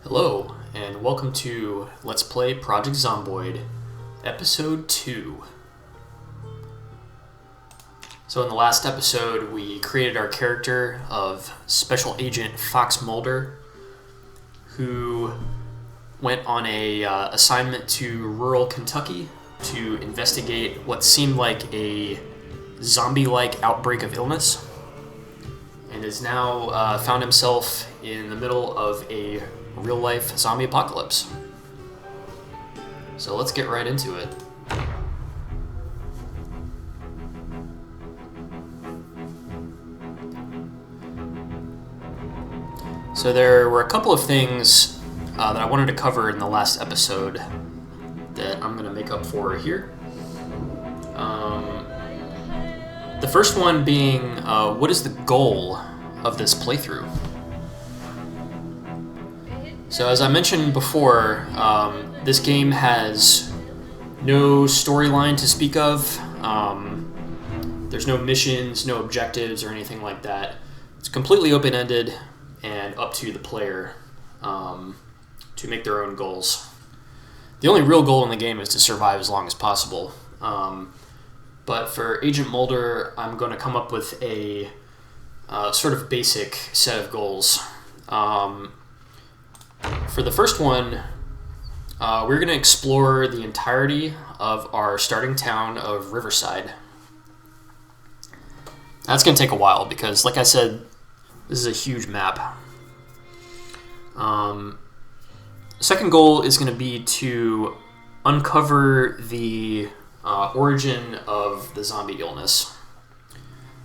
Hello, and welcome to Let's Play Project Zomboid, Episode 2. So in the last episode, we created our character of Special Agent Mulder, who went on a assignment to rural Kentucky to investigate what seemed like a zombie-like outbreak of illness, and has now found himself in the middle of a real-life zombie apocalypse. So let's get right into it. So there were a couple of things that I wanted to cover in the last episode that I'm going to make up for here. The first one being, what is the goal of this playthrough? So as I mentioned before, this game has no storyline to speak of. There's no missions, no objectives, or anything like that. It's completely open-ended and up to the player to make their own goals. The only real goal in the game is to survive as long as possible. But for Agent Mulder, I'm going to come up with a sort of basic set of goals. For the first one, we're going to explore the entirety of our starting town of Riverside. That's going to take a while because, like I said, this is a huge map. Second goal is going to be to uncover the origin of the zombie illness.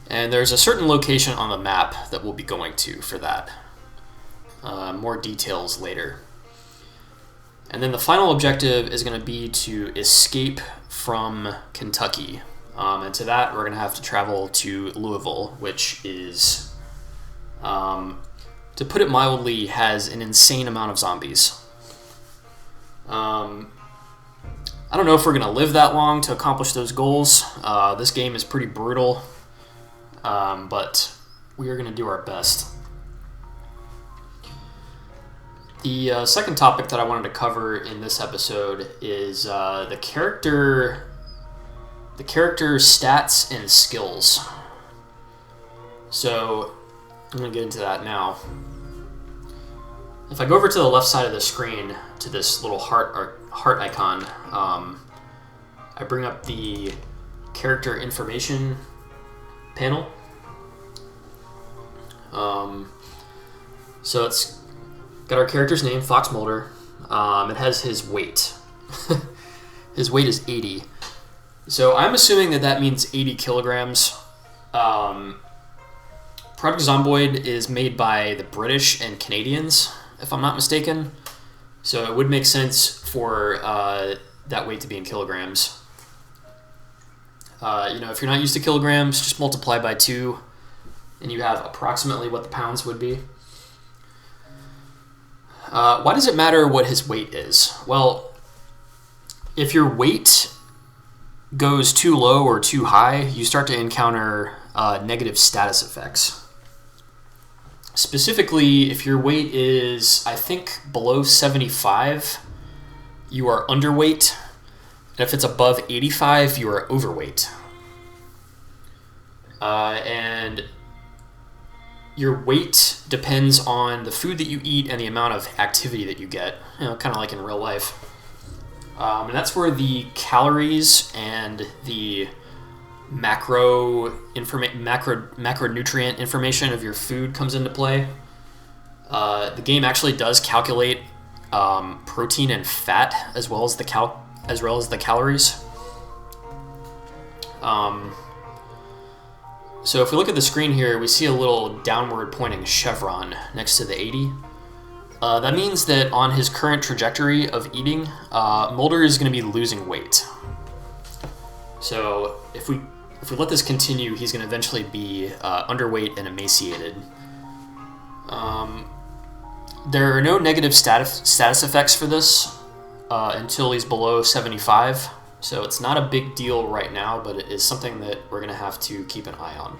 And there's a certain location on the map that we'll be going to for that. More details later. And then the final objective is going to be to escape from Kentucky. And to that, we're going to have to travel to Louisville, which is, to put it mildly, has an insane amount of zombies. I don't know if we're going to live that long to accomplish those goals. This game is pretty brutal, but we are going to do our best. The second topic that I wanted to cover in this episode is the character stats and skills. So I'm going to get into that now. If I go over to the left side of the screen to this little heart icon, I bring up the character information panel. So it's got our character's name, Fox Mulder. It has his weight. His weight is 80. So I'm assuming that means 80 kilograms. Project Zomboid is made by the British and Canadians, if I'm not mistaken. So it would make sense for that weight to be in kilograms. If you're not used to kilograms, just multiply by 2, and you have approximately what the pounds would be. Why does it matter what his weight is? Well, if your weight goes too low or too high, you start to encounter negative status effects. Specifically, if your weight is, I think, below 75, you are underweight. And if it's above 85, you are overweight. And your weight depends on the food that you eat and the amount of activity that you get, kind of like in real life. And that's where the calories and the macronutrient information of your food comes into play. The game actually does calculate protein and fat as well as the calories. So if we look at the screen here, we see a little downward pointing chevron next to the 80. That means that on his current trajectory of eating, Mulder is going to be losing weight. So if we let this continue, he's going to eventually be underweight and emaciated. There are no negative status effects for this until he's below 75. So it's not a big deal right now, but it is something that we're going to have to keep an eye on.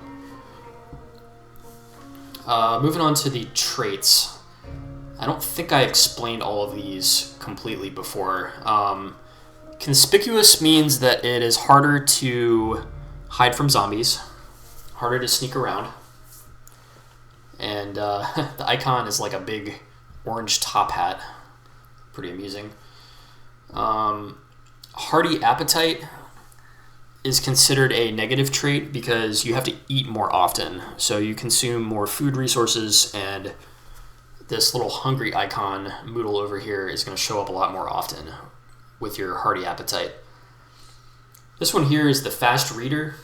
Moving on to the traits. I don't think I explained all of these completely before. Conspicuous means that it is harder to hide from zombies, harder to sneak around, and the icon is like a big orange top hat. Pretty amusing. Hearty appetite is considered a negative trait because you have to eat more often, so you consume more food resources, and this little hungry icon, Moodle over here, is going to show up a lot more often with your hearty appetite. This one here is the fast reader.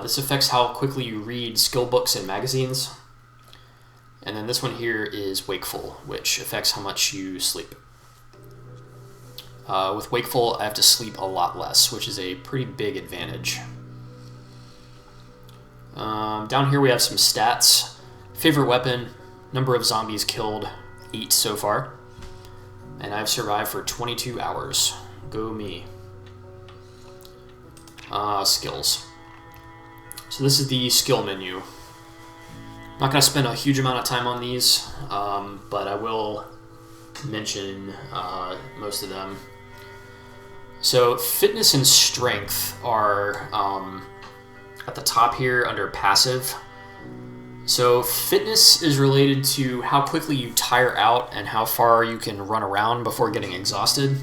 This affects how quickly you read skill books and magazines. And then this one here is wakeful, which affects how much you sleep. With wakeful, I have to sleep a lot less, which is a pretty big advantage. Down here we have some stats. Favorite weapon, number of zombies killed, 8 so far. And I've survived for 22 hours. Go me. Skills. So this is the skill menu. Not going to spend a huge amount of time on these, but I will mention most of them. So fitness and strength are at the top here under passive. So fitness is related to how quickly you tire out and how far you can run around before getting exhausted.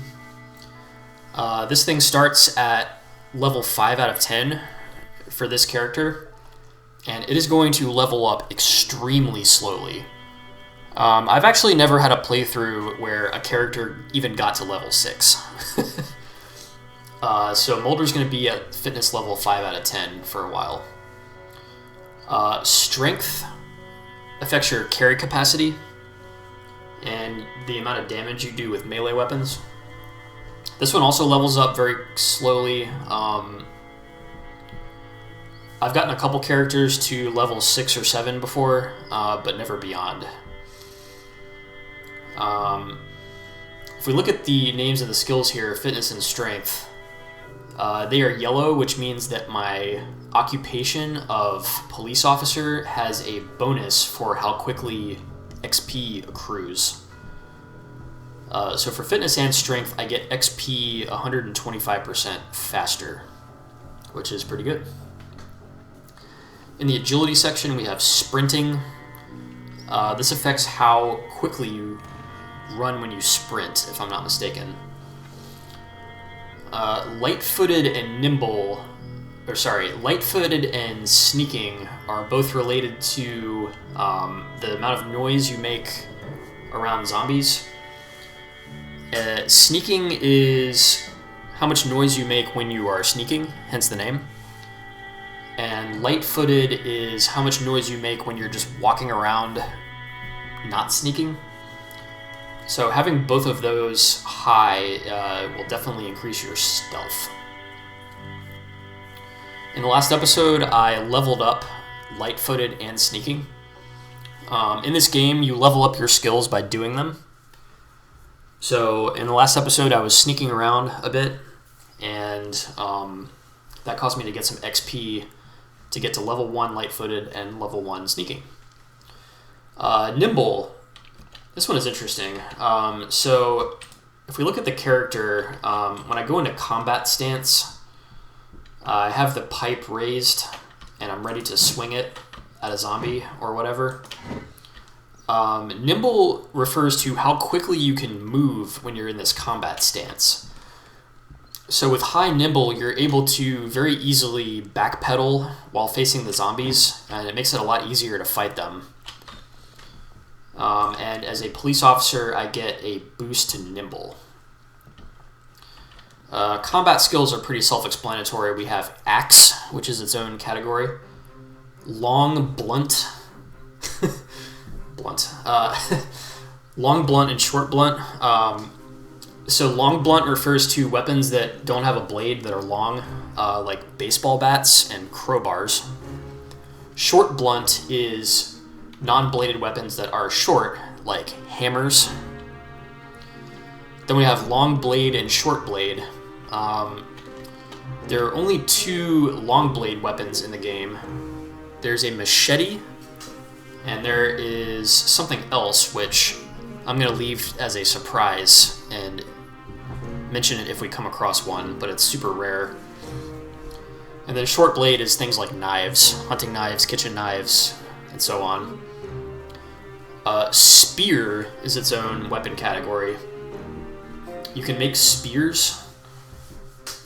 This thing starts at level 5 out of 10 for this character, and it is going to level up extremely slowly. I've actually never had a playthrough where a character even got to level 6. So Mulder's going to be at fitness level 5 out of 10 for a while. Strength affects your carry capacity and the amount of damage you do with melee weapons. This one also levels up very slowly. I've gotten a couple characters to level 6 or 7 before, but never beyond. If we look at the names of the skills here, fitness and strength, they are yellow, which means that my occupation of police officer has a bonus for how quickly XP accrues. So for fitness and strength, I get XP 125% faster, which is pretty good. In the agility section, we have sprinting. This affects how quickly you run when you sprint, if I'm not mistaken. Light-footed and sneaking are both related to the amount of noise you make around zombies. Sneaking is how much noise you make when you are sneaking, hence the name. And light-footed is how much noise you make when you're just walking around not sneaking. So having both of those high will definitely increase your stealth. In the last episode, I leveled up light-footed and sneaking. In this game, you level up your skills by doing them. So in the last episode, I was sneaking around a bit, and that caused me to get some XP to get to level 1 light-footed and level 1 sneaking. Nimble. This one is interesting. So if we look at the character, when I go into combat stance, I have the pipe raised and I'm ready to swing it at a zombie or whatever. Nimble refers to how quickly you can move when you're in this combat stance. So with high nimble, you're able to very easily backpedal while facing the zombies, and it makes it a lot easier to fight them. And as a police officer, I get a boost to nimble. Combat skills are pretty self-explanatory. We have axe, which is its own category. Long, blunt. Long, blunt, and short blunt. So long blunt refers to weapons that don't have a blade that are long, like baseball bats and crowbars. Short blunt is non-bladed weapons that are short, like hammers. Then we have long blade and short blade. There are only 2 long blade weapons in the game. There's a machete, and there is something else which I'm going to leave as a surprise and mention it if we come across one, but it's super rare. And then short blade is things like knives, hunting knives, kitchen knives, and so on. Spear is its own weapon category. You can make spears,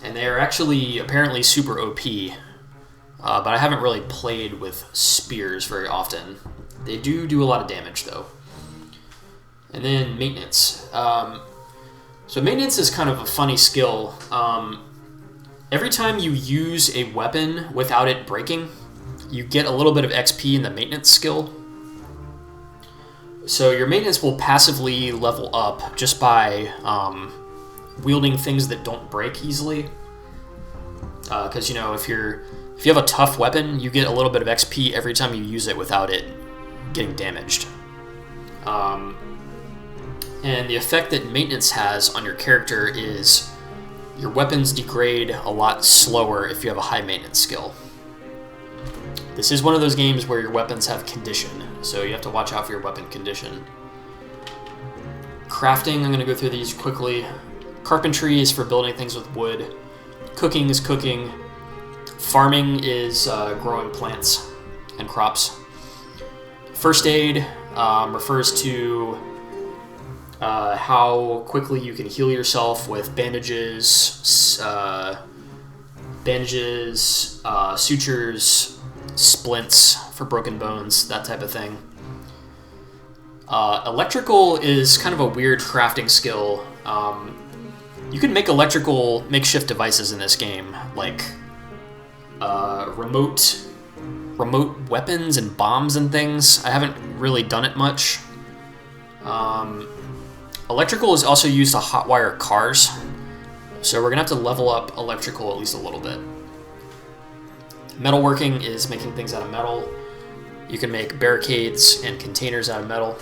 and they are actually apparently super OP, but I haven't really played with spears very often. They do a lot of damage, though. And then maintenance. So maintenance is kind of a funny skill. Every time you use a weapon without it breaking, you get a little bit of XP in the maintenance skill. So your maintenance will passively level up just by wielding things that don't break easily. Because you know, if you have a tough weapon, you get a little bit of XP every time you use it without it getting damaged. And the effect that maintenance has on your character is your weapons degrade a lot slower if you have a high maintenance skill. This is one of those games where your weapons have condition, so you have to watch out for your weapon condition. Crafting, I'm going to go through these quickly. Carpentry is for building things with wood. Cooking is cooking. Farming is growing plants and crops. First aid refers to how quickly you can heal yourself with bandages, sutures, splints for broken bones, that type of thing. Electrical is kind of a weird crafting skill. You can make electrical makeshift devices in this game, like remote weapons and bombs and things. I haven't really done it much. Electrical is also used to hotwire cars, so we're going to have to level up electrical at least a little bit. Metalworking is making things out of metal. You can make barricades and containers out of metal.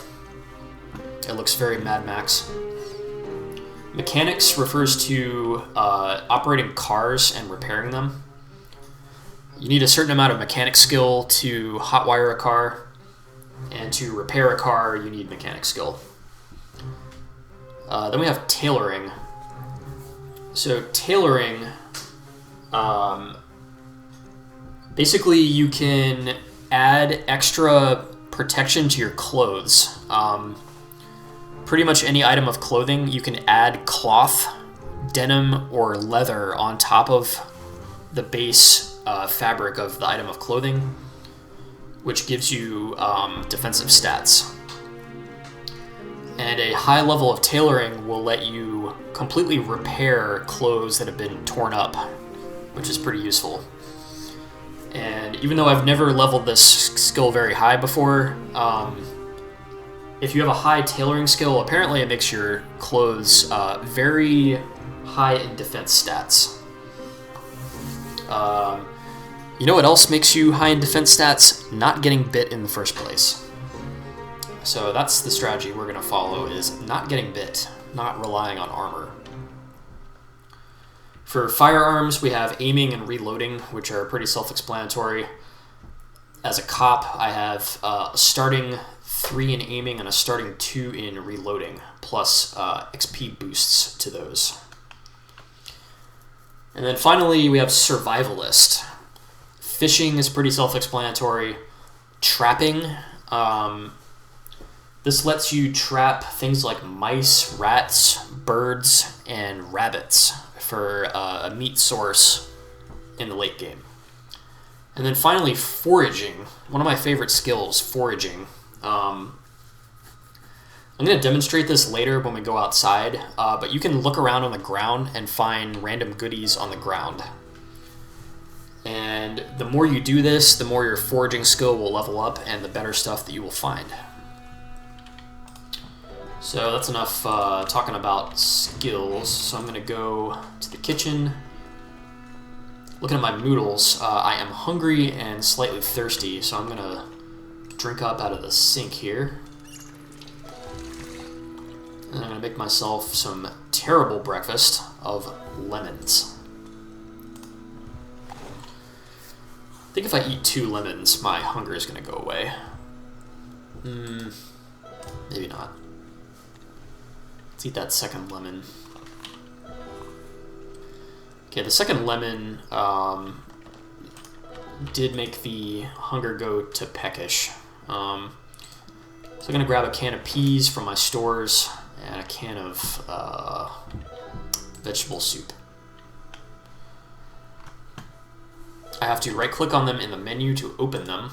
It looks very Mad Max. Mechanics refers to operating cars and repairing them. You need a certain amount of mechanic skill to hotwire a car, and to repair a car, you need mechanic skill. Then we have tailoring. So tailoring, basically you can add extra protection to your clothes. Pretty much any item of clothing, you can add cloth, denim, or leather on top of the base fabric of the item of clothing, which gives you defensive stats. And a high level of tailoring will let you completely repair clothes that have been torn up, which is pretty useful. And even though I've never leveled this skill very high before, if you have a high tailoring skill, apparently it makes your clothes very high in defense stats. You know what else makes you high in defense stats? Not getting bit in the first place. So that's the strategy we're going to follow, is not getting bit, not relying on armor. For firearms, we have aiming and reloading, which are pretty self-explanatory. As a cop, I have a starting 3 in aiming and a starting 2 in reloading, plus XP boosts to those. And then finally, we have survivalist. Fishing is pretty self-explanatory. Trapping, this lets you trap things like mice, rats, birds, and rabbits for a meat source in the late game. And then finally, foraging. One of my favorite skills, foraging. I'm going to demonstrate this later when we go outside, but you can look around on the ground and find random goodies on the ground. And the more you do this, the more your foraging skill will level up and the better stuff that you will find. So that's enough talking about skills. So I'm going to go to the kitchen. Looking at my noodles, I am hungry and slightly thirsty, so I'm going to drink up out of the sink here. And I'm going to make myself some terrible breakfast of lemons. I think if I eat 2 lemons, my hunger is going to go away. Maybe not. Let's eat that second lemon. Okay, the second lemon did make the hunger go to peckish. So I'm gonna grab a can of peas from my stores and a can of vegetable soup. I have to right-click on them in the menu to open them.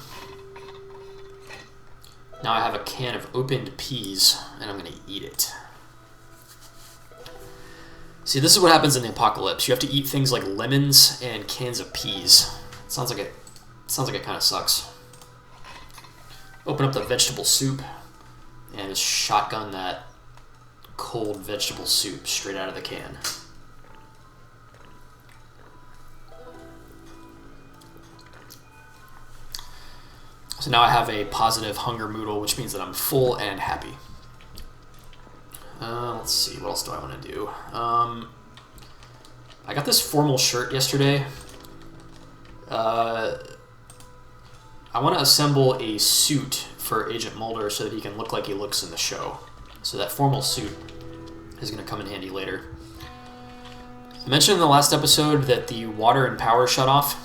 Now I have a can of opened peas, and I'm gonna eat it. See, this is what happens in the apocalypse. You have to eat things like lemons and cans of peas. Sounds like it kind of sucks. Open up the vegetable soup and just shotgun that cold vegetable soup straight out of the can. So now I have a positive hunger moodle, which means that I'm full and happy. Let's see, what else do I want to do? I got this formal shirt yesterday. I want to assemble a suit for Agent Mulder so that he can look like he looks in the show. So that formal suit is going to come in handy later. I mentioned in the last episode that the water and power shut off.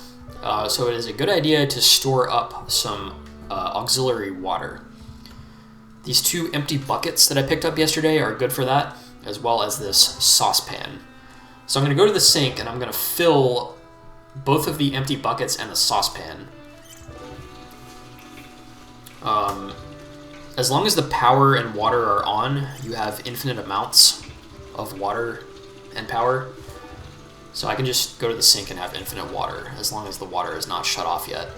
So it is a good idea to store up some auxiliary water. These 2 empty buckets that I picked up yesterday are good for that, as well as this saucepan. So I'm going to go to the sink and I'm going to fill both of the empty buckets and the saucepan. As long as the power and water are on, you have infinite amounts of water and power. So I can just go to the sink and have infinite water, as long as the water is not shut off yet.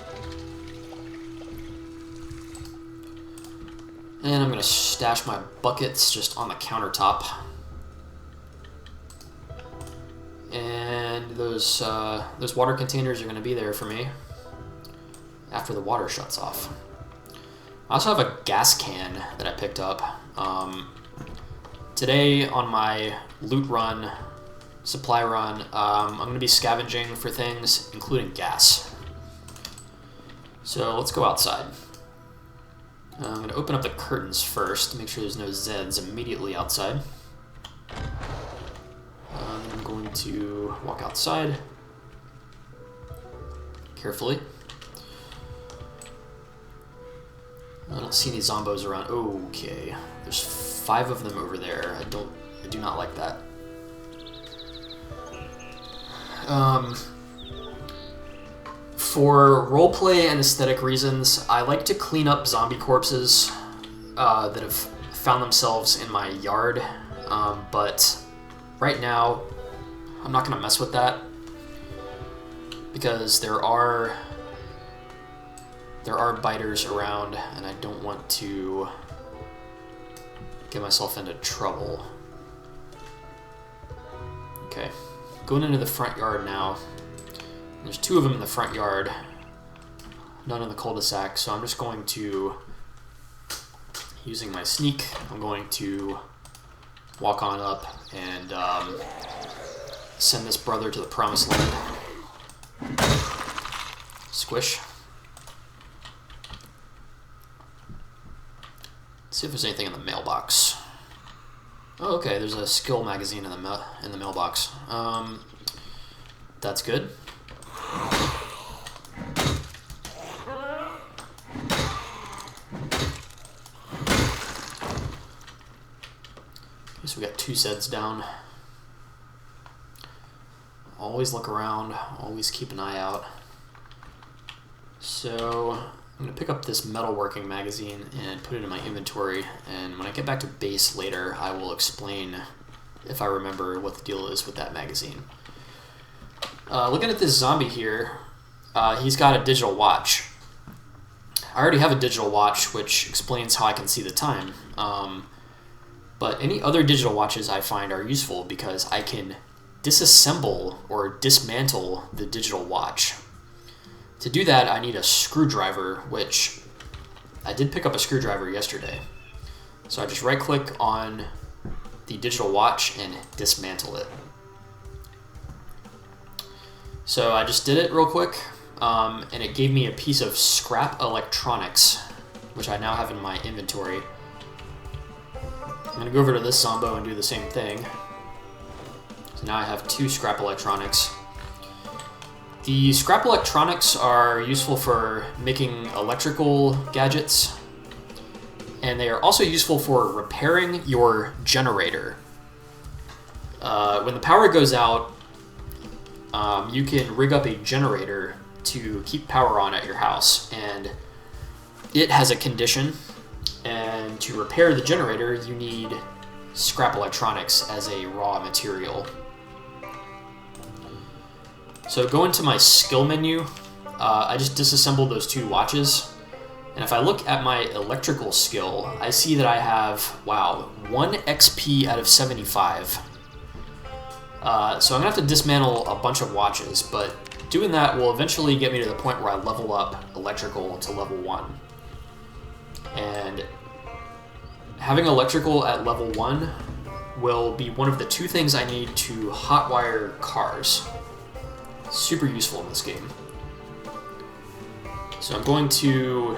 And I'm going to stash my buckets just on the countertop. And those water containers are going to be there for me after the water shuts off. I also have a gas can that I picked up. Today on my loot run, supply run, I'm going to be scavenging for things, including gas. So let's go outside. I'm going to open up the curtains first to make sure there's no Zeds immediately outside. I'm going to walk outside carefully. I don't see any zombos around. Okay, there's 5 of them over there. I do not like that. For roleplay and aesthetic reasons, I like to clean up zombie corpses that have found themselves in my yard, but right now I'm not going to mess with that because there are biters around and I don't want to get myself into trouble. Okay, going into the front yard now. There's 2 of them in the front yard, none in the cul-de-sac, so I'm just going to, using my sneak, I'm going to walk on up and send this brother to the promised land. Squish. Let's see if there's anything in the mailbox. Oh, okay, there's a skill magazine in the mailbox. That's good. Guess we got 2 Zeds down. Always look around, always keep an eye out. So I'm going to pick up this metalworking magazine and put it in my inventory, and when I get back to base later, I will explain, if I remember, what the deal is with that magazine. Looking at this zombie here, he's got a digital watch. I already have a digital watch, which explains how I can see the time. But any other digital watches I find are useful because I can disassemble or dismantle the digital watch. To do that, I need a screwdriver, which I did pick up a screwdriver yesterday. So I just right-click on the digital watch and dismantle it. So I just did it real quick, and it gave me a piece of scrap electronics, which I now have in my inventory. I'm going to go over to this Zombo and do the same thing. So now I have 2 scrap electronics. The scrap electronics are useful for making electrical gadgets, and they are also useful for repairing your generator. When the power goes out, you can rig up a generator to keep power on at your house, and it has a condition, and to repair the generator you need scrap electronics as a raw material. So go into my skill menu. I just disassembled those 2 watches, and if I look at my electrical skill, I see that I have, wow, 1 XP out of 75. So I'm gonna have to dismantle a bunch of watches, but doing that will eventually get me to the point where I level up electrical to level 1. And having electrical at level 1 will be one of the 2 things I need to hotwire cars. Super useful in this game. So I'm going to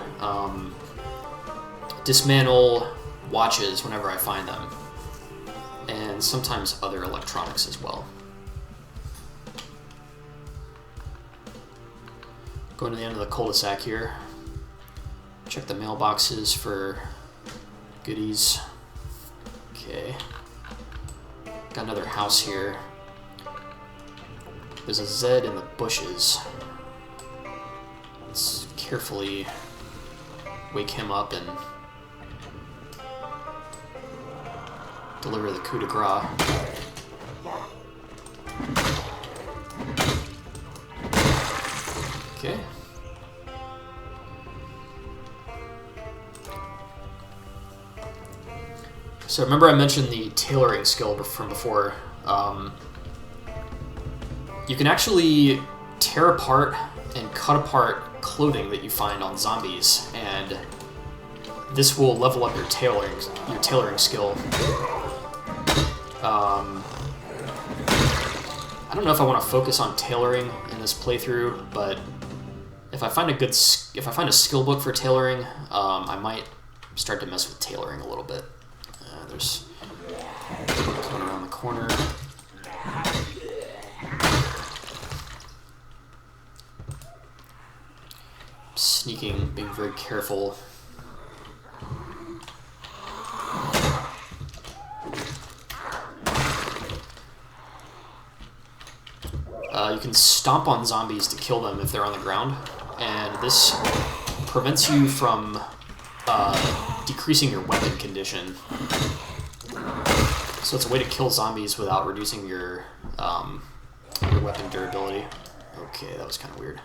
dismantle watches whenever I find them, and sometimes other electronics as well. Going to the end of the cul-de-sac here. Check the mailboxes for goodies. Okay. Got another house here. There's a Zed in the bushes. Let's carefully wake him up and deliver the coup de grace. Okay. So remember I mentioned the tailoring skill from before. You can actually tear apart and cut apart clothing that you find on zombies, and this will level up your tailoring skill. I don't know if I want to focus on tailoring in this playthrough, but if I find a skill book for tailoring, I might start to mess with tailoring a little bit. There's coming around the corner. Sneaking, being very careful. You can stomp on zombies to kill them if they're on the ground, and this prevents you from decreasing your weapon condition. So it's a way to kill zombies without reducing your weapon durability. Okay, that was kind of weird.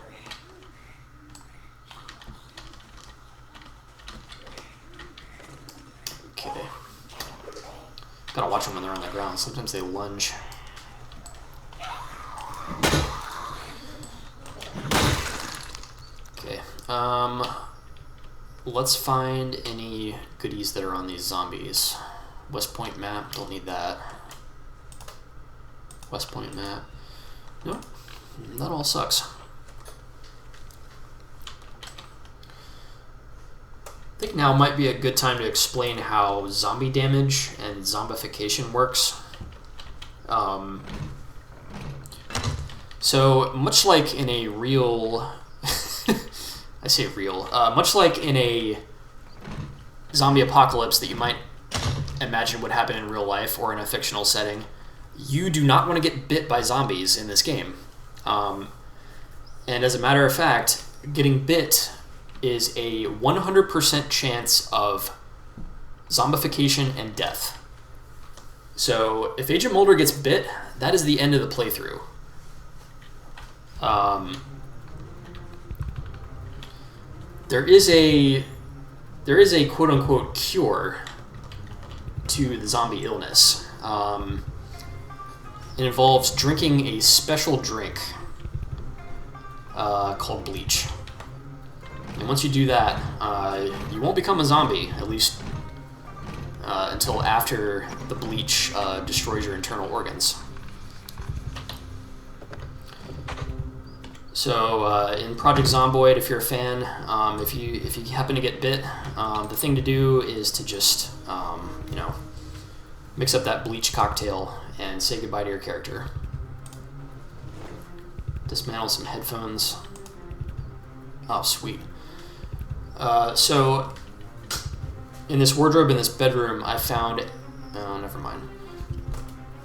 Okay. Gotta watch them when they're on the ground. Sometimes they lunge. Okay. Let's find any goodies that are on these zombies. West Point map, don't need that. West Point map. Nope, that all sucks. I think now might be a good time to explain how zombie damage and zombification works. So much like in a real, I say real, much like in a zombie apocalypse that you might imagine would happen in real life or in a fictional setting, you do not want to get bit by zombies in this game. And as a matter of fact, getting bit is a 100% chance of zombification and death. So if Agent Mulder gets bit, that is the end of the playthrough. There is a quote-unquote cure to the zombie illness. It involves drinking a special drink called bleach. And once you do that, you won't become a zombie, at least until after the bleach destroys your internal organs. So in Project Zomboid, if you're a fan, if you happen to get bit, the thing to do is to just mix up that bleach cocktail and say goodbye to your character. Dismantle some headphones. Oh, sweet. So, in this wardrobe in this bedroom, I found... Oh, never mind.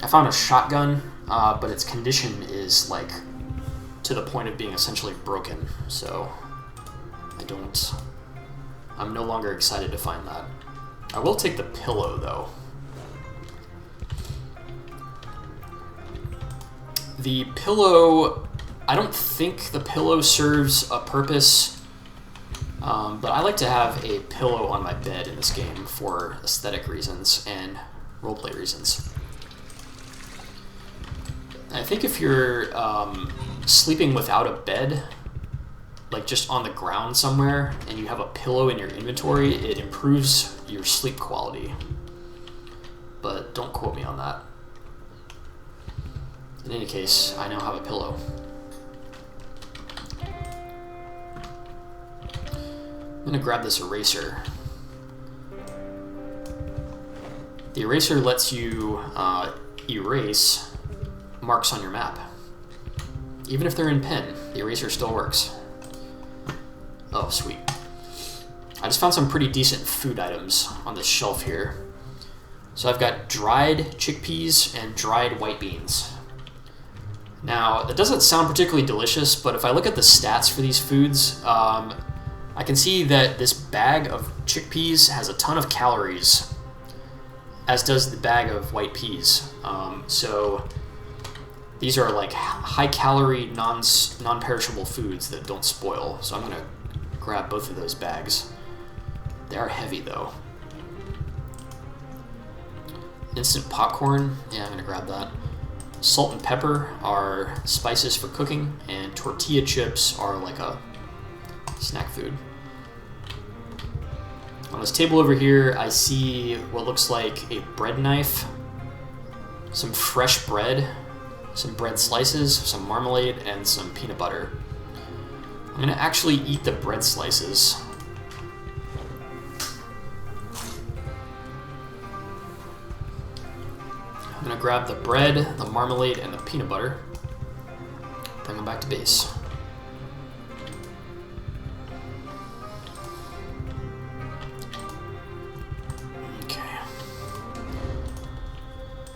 I found a shotgun, but its condition is, like, to the point of being essentially broken. So, I'm no longer excited to find that. I will take the pillow, though. The pillow... I don't think the pillow serves a purpose, but I like to have a pillow on my bed in this game for aesthetic reasons and roleplay reasons. I think if you're sleeping without a bed, like just on the ground somewhere, and you have a pillow in your inventory, it improves your sleep quality. But don't quote me on that. In any case, I now have a pillow. I'm going to grab this eraser. The eraser lets you erase marks on your map. Even if they're in pen, the eraser still works. Oh, sweet. I just found some pretty decent food items on this shelf here. So I've got dried chickpeas and dried white beans. Now, that doesn't sound particularly delicious, but if I look at the stats for these foods, I can see that this bag of chickpeas has a ton of calories, as does the bag of white peas. So these are like high-calorie, non-perishable foods that don't spoil. So I'm going to grab both of those bags. They are heavy, though. Instant popcorn, yeah, I'm going to grab that. Salt and pepper are spices for cooking, and tortilla chips are like a snack food. On this table over here, I see what looks like a bread knife, some fresh bread, some bread slices, some marmalade, and some peanut butter. I'm going to actually eat the bread slices. I'm going to grab the bread, the marmalade, and the peanut butter. Bring them back to base.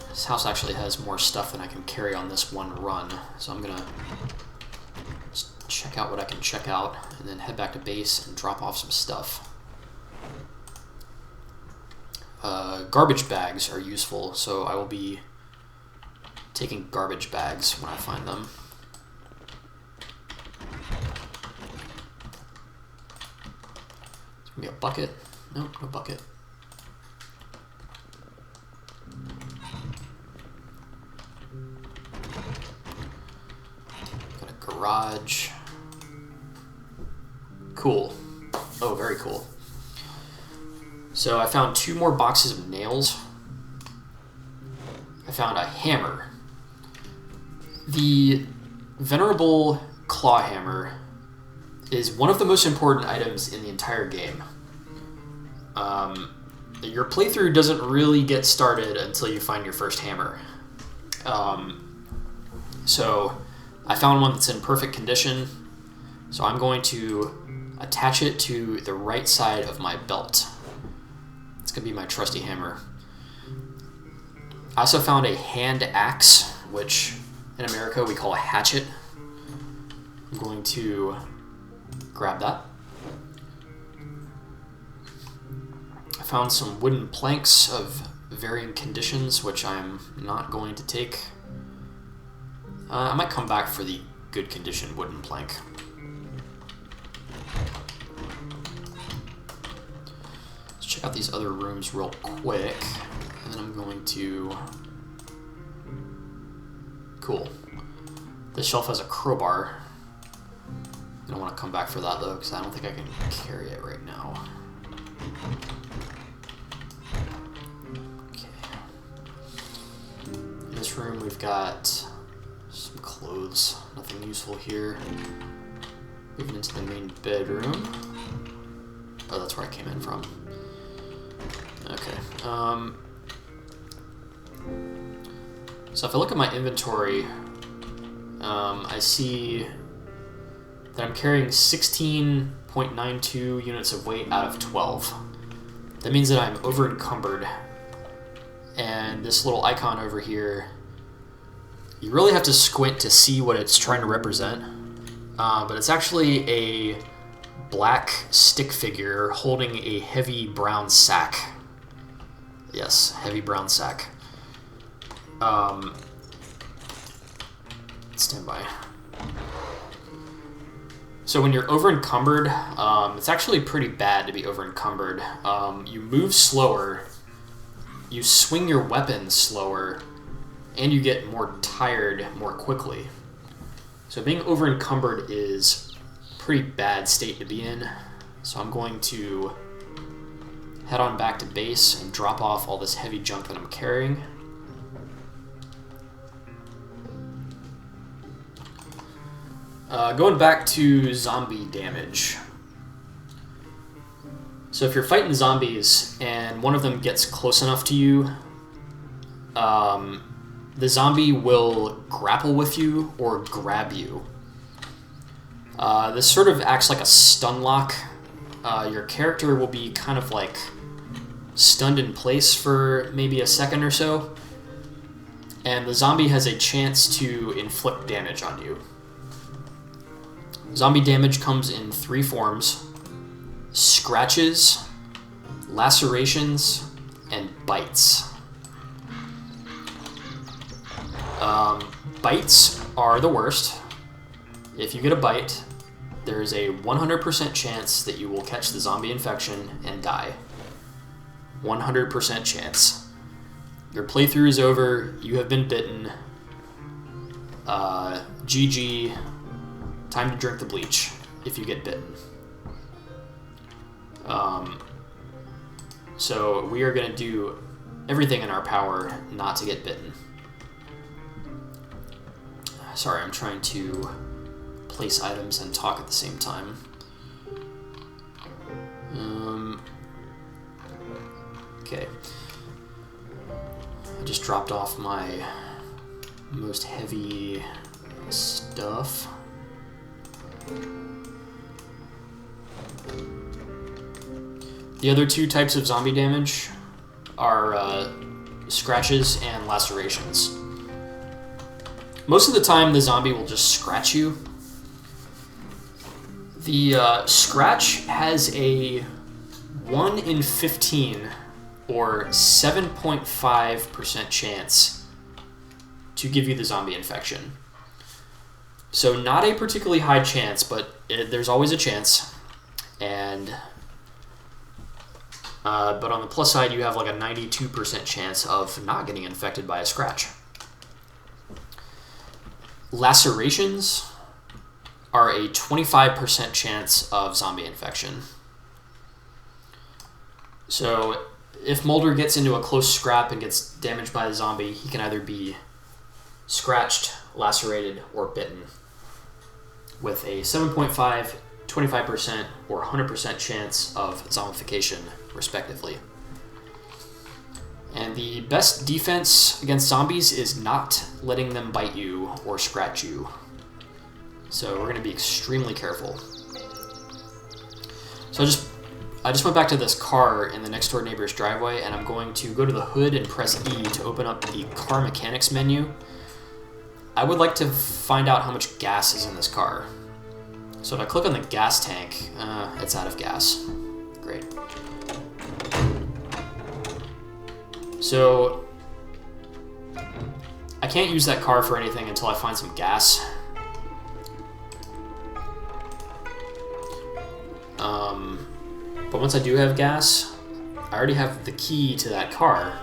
This house actually has more stuff than I can carry on this one run, so I'm gonna just check out what I can check out and then head back to base and drop off some stuff. Garbage bags are useful, so I will be taking garbage bags when I find them. There's gonna be a bucket. Nope, no bucket. Got a garage. Cool. Oh, very cool. So I found 2 more boxes of nails. I found a hammer. The Venerable Claw Hammer is one of the most important items in the entire game. Your playthrough doesn't really get started until you find your first hammer. So I found one that's in perfect condition, so I'm going to attach it to the right side of my belt. It's going to be my trusty hammer. I also found a hand axe, which in America we call a hatchet. I'm going to grab that. I found some wooden planks of varying conditions, which I'm not going to take. I might come back for the good condition wooden plank. Let's check out these other rooms real quick, and then I'm going to... Cool. This shelf has a crowbar. I don't want to come back for that, though, because I don't think I can carry it right now. Okay. In this room, we've got some clothes. Nothing useful here. Moving into the main bedroom. Oh, that's where I came in from. Okay. So if I look at my inventory, I see that I'm carrying 16.92 units of weight out of 12. That means that I'm over encumbered. And this little icon over here, you really have to squint to see what it's trying to represent. But it's actually a black stick figure holding a heavy brown sack. Yes, heavy brown sack. Stand by. So when you're over encumbered, it's actually pretty bad to be over encumbered. You move slower, you swing your weapon slower, and you get more tired more quickly. So being over encumbered is a pretty bad state to be in. So I'm going to head on back to base and drop off all this heavy junk that I'm carrying. Going back to zombie damage. So if you're fighting zombies and one of them gets close enough to you, the zombie will grapple with you or grab you. This sort of acts like a stun lock. Your character will be kind of like stunned in place for maybe a second or so, and the zombie has a chance to inflict damage on you. Zombie damage comes in 3 forms: scratches, lacerations, and bites. Bites are the worst. If you get a bite, there is a 100% chance that you will catch the zombie infection and die. 100% chance. Your playthrough is over, you have been bitten. GG. Time to drink the bleach if you get bitten. So we are going to do everything in our power not to get bitten. Sorry, I'm trying to place items and talk at the same time. Okay. I just dropped off my most heavy stuff. The other 2 types of zombie damage are scratches and lacerations. Most of the time, the zombie will just scratch you. The scratch has a 1 in 15 or 7.5% chance to give you the zombie infection. So not a particularly high chance, but there's always a chance. And but on the plus side, you have like a 92% chance of not getting infected by a scratch. Lacerations are a 25% chance of zombie infection. So if Mulder gets into a close scrap and gets damaged by the zombie, he can either be scratched, lacerated, or bitten, with a 7.5, 25%, or 100% chance of zombification, respectively. And the best defense against zombies is not letting them bite you or scratch you. So we're going to be extremely careful. So I just went back to this car in the next door neighbor's driveway, and I'm going to go to the hood and press E to open up the car mechanics menu. I would like to find out how much gas is in this car. So if I click on the gas tank, it's out of gas. Great. So I can't use that car for anything until I find some gas. But once I do have gas, I already have the key to that car,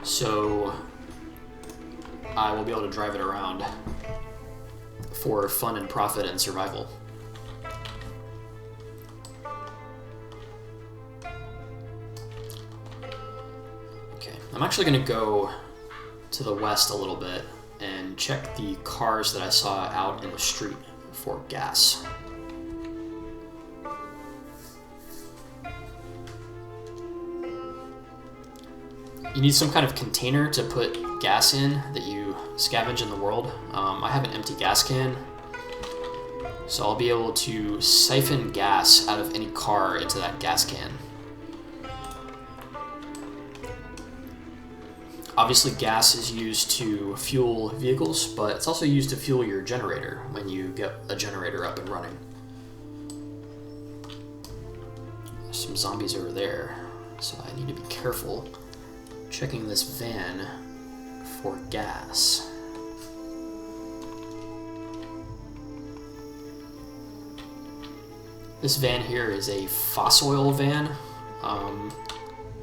so I will be able to drive it around for fun and profit and survival. Okay, I'm actually going to go to the west a little bit and check the cars that I saw out in the street for gas. you need some kind of container to put gas in that you scavenge in the world. I have an empty gas can, so I'll be able to siphon gas out of any car into that gas can. Obviously, gas is used to fuel vehicles, but it's also used to fuel your generator when you get a generator up and running. There's some zombies over there, so I need to be careful checking this van for gas. This van here is a Fossoil van.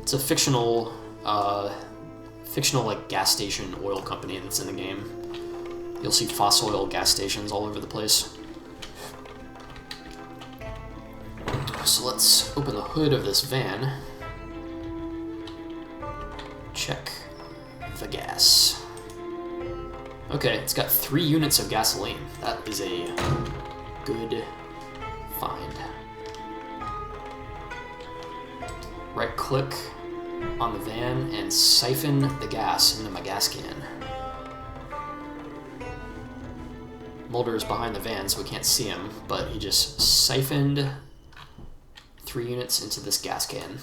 It's a fictional like gas station oil company that's in the game. You'll see Fossoil gas stations all over the place. So let's open the hood of this van. Check the gas. Okay, it's got 3 units of gasoline. That is a good find. Right click on the van and siphon the gas into my gas can. Mulder is behind the van, so we can't see him, but he just siphoned 3 units into this gas can.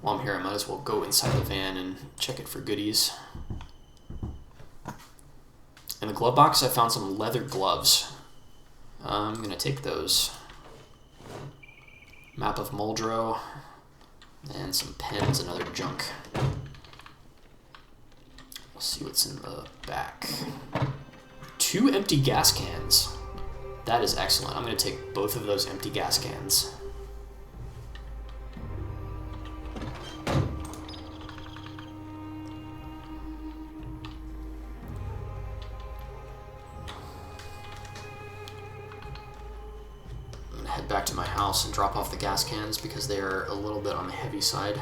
While I'm here, I might as well go inside the van and check it for goodies. In the glove box, I found some leather gloves. I'm going to take those. Map of Muldrow, and some pens and other junk. We'll see what's in the back. 2 empty gas cans. That is excellent. I'm going to take both of those empty gas cans. Head back to my house and drop off the gas cans because they are a little bit on the heavy side.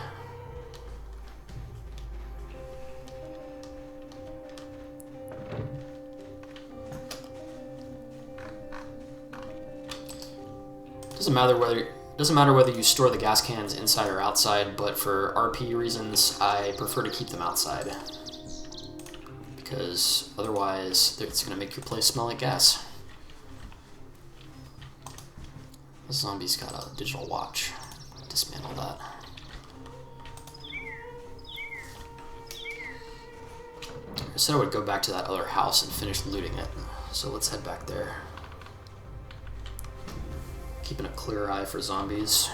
Doesn't matter whether you store the gas cans inside or outside, but for RP reasons, I prefer to keep them outside because otherwise it's going to make your place smell like gas. The zombie's got a digital watch. Dismantle that. I said I would go back to that other house and finish looting it, so let's head back there. Keeping a clear eye for zombies.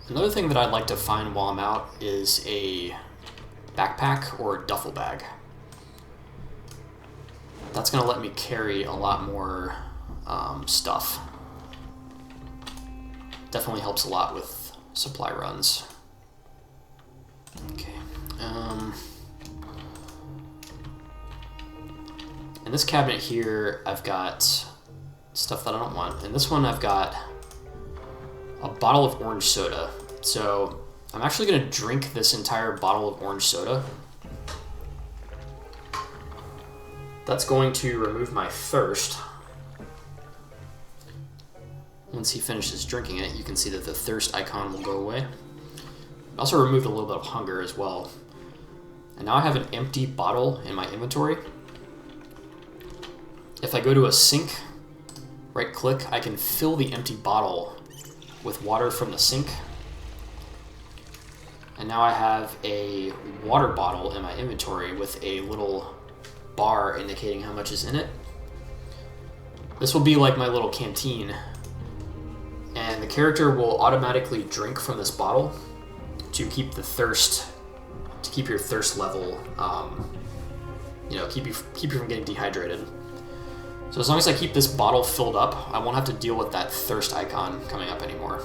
Another thing that I'd like to find while I'm out is a backpack or a duffel bag. That's going to let me carry a lot more stuff. Definitely helps a lot with supply runs. Okay. In this cabinet here, I've got stuff that I don't want. In this one, I've got a bottle of orange soda. So I'm actually going to drink this entire bottle of orange soda. That's going to remove my thirst. Once he finishes drinking it, you can see that the thirst icon will go away. It also removed a little bit of hunger as well. And now I have an empty bottle in my inventory. If I go to a sink, right click, I can fill the empty bottle with water from the sink. And now I have a water bottle in my inventory with a little bar indicating how much is in it. This will be like my little canteen. And the character will automatically drink from this bottle to keep the thirst, to keep your thirst level, keep you from getting dehydrated. So as long as I keep this bottle filled up, I won't have to deal with that thirst icon coming up anymore.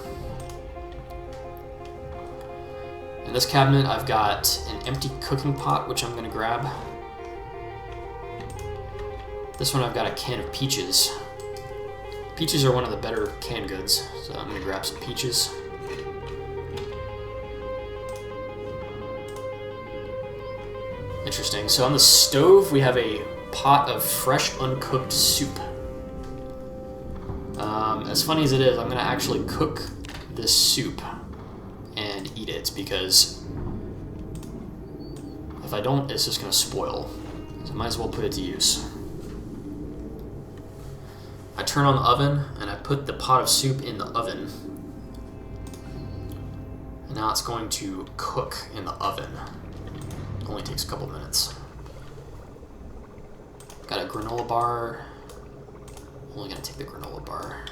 In this cabinet, I've got an empty cooking pot, which I'm going to grab. This one, I've got a can of peaches. Peaches are one of the better canned goods, so I'm going to grab some peaches. Interesting. So on the stove, we have a pot of fresh, uncooked soup. As funny as it is, I'm going to actually cook this soup and eat it, because if I don't, it's just going to spoil. So I might as well put it to use. I turn on the oven, and I put the pot of soup in the oven. And now it's going to cook in the oven. It only takes a couple minutes. Got a granola bar. Only gonna take the granola bar.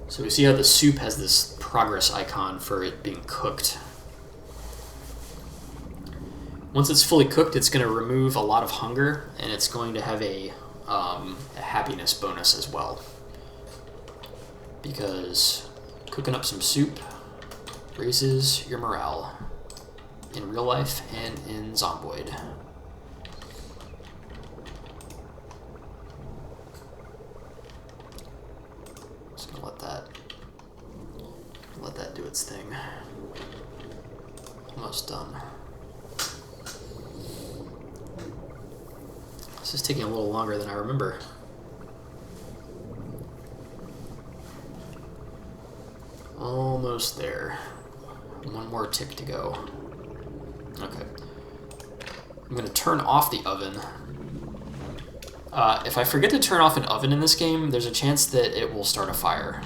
So we see how the soup has this progress icon for it being cooked. Once it's fully cooked, it's going to remove a lot of hunger, and it's going to have a happiness bonus as well. Because cooking up some soup raises your morale in real life and in Zomboid. Just gonna let that do its thing. Almost done. This is taking a little longer than I remember. Almost there. One more tick to go. Okay. I'm going to turn off the oven. If I forget to turn off an oven in this game, there's a chance that it will start a fire.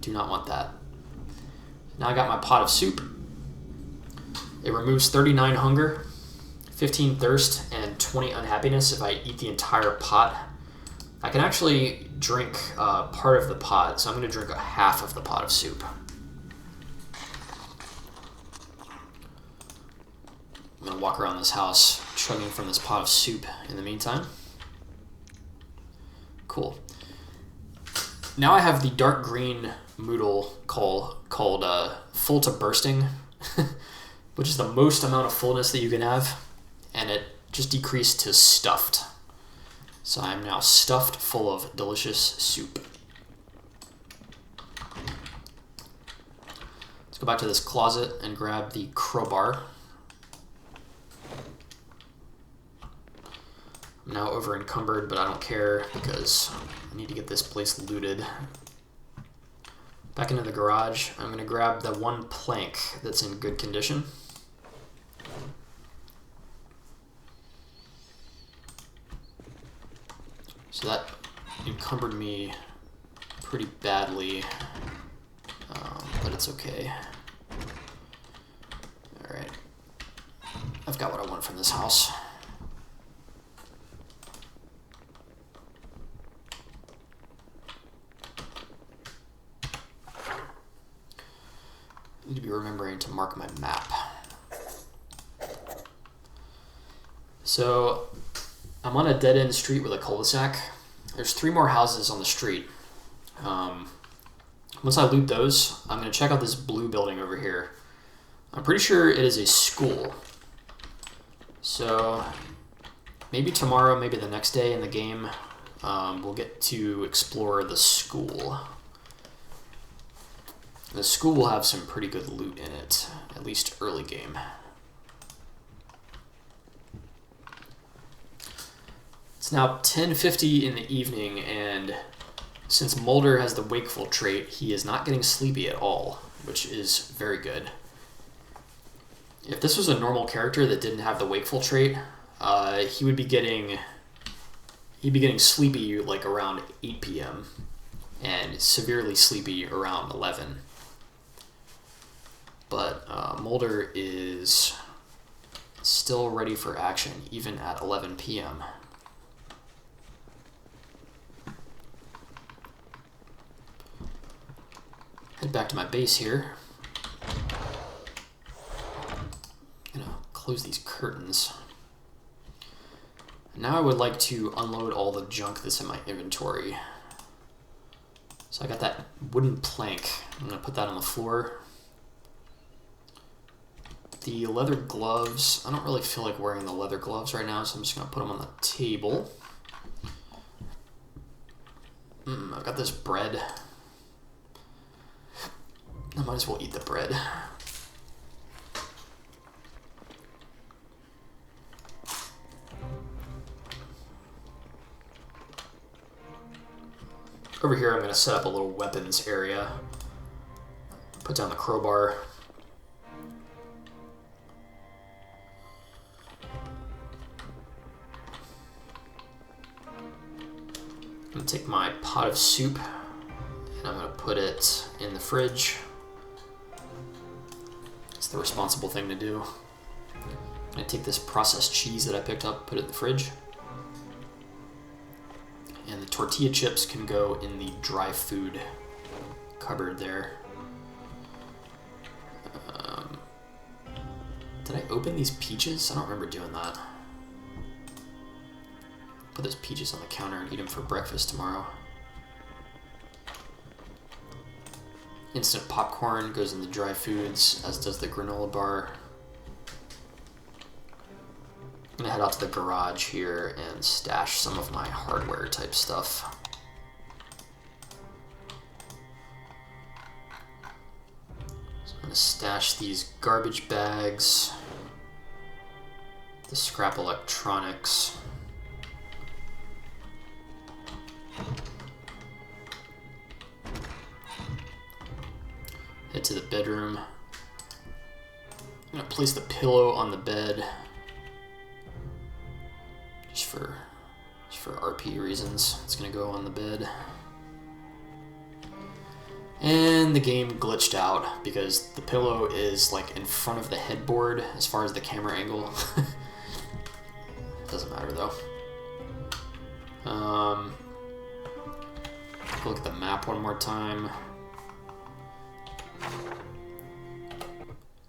Do not want that. Now I got my pot of soup. It removes 39 hunger, 15 thirst, and 20 unhappiness if I eat the entire pot. I can actually drink part of the pot, so I'm going to drink a half of the pot of soup. I'm going to walk around this house chugging from this pot of soup in the meantime. Cool. Now I have the dark green Moodle called Full to Bursting, which is the most amount of fullness that you can have, and it just decreased to stuffed. So I'm now stuffed full of delicious soup. Let's go back to this closet and grab the crowbar. I'm now over encumbered, but I don't care because I need to get this place looted. Back into the garage, I'm going to grab the one plank that's in good condition. So that encumbered me pretty badly, but it's okay. Alright. I've got what I want from this house. I need to be remembering to mark my map. So I'm on a dead-end street with a cul-de-sac. There's 3 more houses on the street. Once I loot those, I'm going to check out this blue building over here. I'm pretty sure it is a school. So maybe tomorrow, maybe the next day in the game, we'll get to explore the school. The school will have some pretty good loot in it, at least early game. It's now 10:50 in the evening, and since Mulder has the wakeful trait, he is not getting sleepy at all, which is very good. If this was a normal character that didn't have the wakeful trait, he'd be getting sleepy like around 8 p.m. and severely sleepy around 11. But Mulder is still ready for action, even at 11 p.m. Head back to my base here. I'm gonna close these curtains. Now I would like to unload all the junk that's in my inventory. So I got that wooden plank. I'm going to put that on the floor. The leather gloves, I don't really feel like wearing the leather gloves right now, so I'm just going to put them on the table. I've got this bread. I might as well eat the bread. Over here I'm going to set up a little weapons area. Put down the crowbar. I'm going to take my pot of soup and I'm going to put it in the fridge. It's the responsible thing to do. I'm going to take this processed cheese that I picked up, put it in the fridge. And the tortilla chips can go in the dry food cupboard there. Did I open these peaches? I don't remember doing that. Put those peaches on the counter and eat them for breakfast tomorrow. Instant popcorn goes in the dry foods, as does the granola bar. I'm gonna head out to the garage here and stash some of my hardware type stuff. So I'm gonna stash these garbage bags, the scrap electronics, head to the bedroom. I'm gonna place the pillow on the bed. Just for RP reasons, it's gonna go on the bed. And the game glitched out because the pillow is like in front of the headboard as far as the camera angle. Doesn't matter though. Look at the map one more time.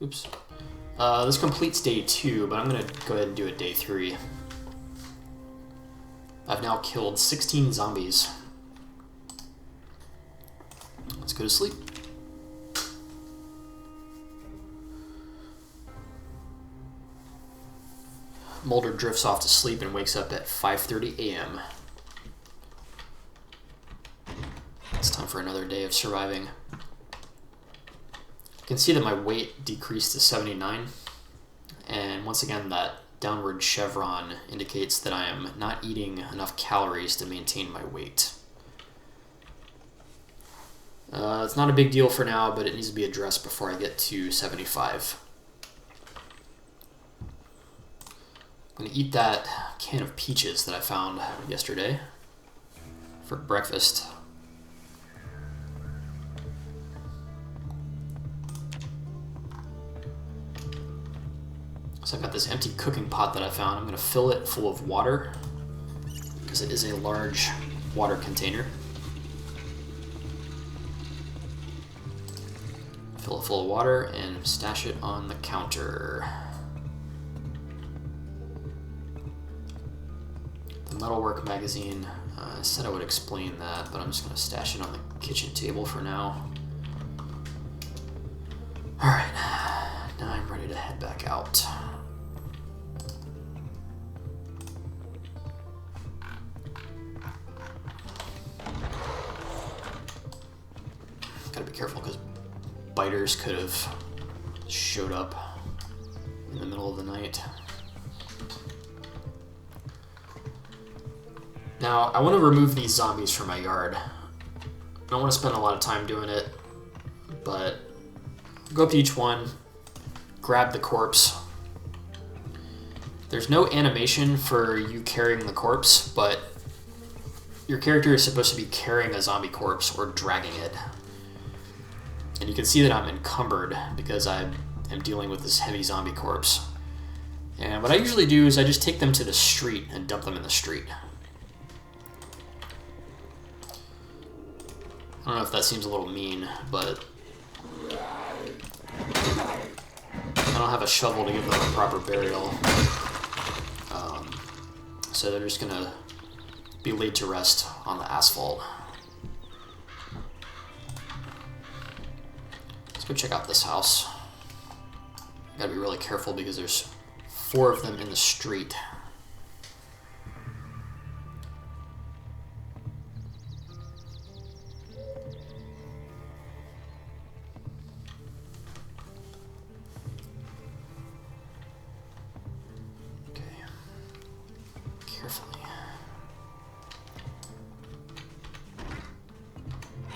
Oops. This completes day 2, but I'm gonna go ahead and do it day 3. I've now killed 16 zombies. Let's go to sleep. Mulder drifts off to sleep and wakes up at 5:30 a.m. It's time for another day of surviving. You can see that my weight decreased to 79, and once again that downward chevron indicates that I am not eating enough calories to maintain my weight. It's not a big deal for now, but it needs to be addressed before I get to 75. I'm going to eat that can of peaches that I found yesterday for breakfast. So I've got this empty cooking pot that I found. I'm going to fill it full of water because it is a large water container. Fill it full of water and stash it on the counter. The metalwork magazine, I said I would explain that, but I'm just going to stash it on the kitchen table for now. Alright, now I'm ready to head back out. Gotta be careful because biters could have showed up in the middle of the night. Now, I want to remove these zombies from my yard. I don't want to spend a lot of time doing it, but go up to each one, grab the corpse. There's no animation for you carrying the corpse, but your character is supposed to be carrying a zombie corpse or dragging it. And you can see that I'm encumbered because I am dealing with this heavy zombie corpse. And what I usually do is I just take them to the street and dump them in the street. I don't know if that seems a little mean, but I don't have a shovel to give them a proper burial. So they're just gonna be laid to rest on the asphalt. Let's go check out this house. Gotta be really careful because there's 4 of them in the street. Carefully. It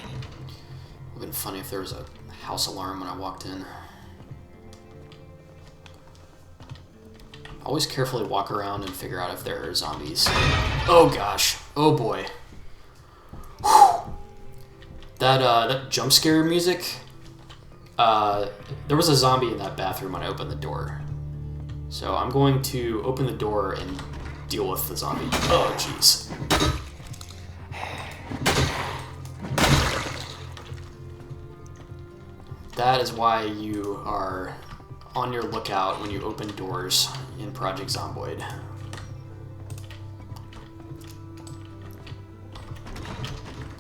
would have been funny if there was a house alarm when I walked in. Always carefully walk around and figure out if there are zombies. Oh gosh. Oh boy. Whew. That jump scare music. There was a zombie in that bathroom when I opened the door. So I'm going to open the door and deal with the zombie. Oh, jeez. That is why you are on your lookout when you open doors in Project Zomboid.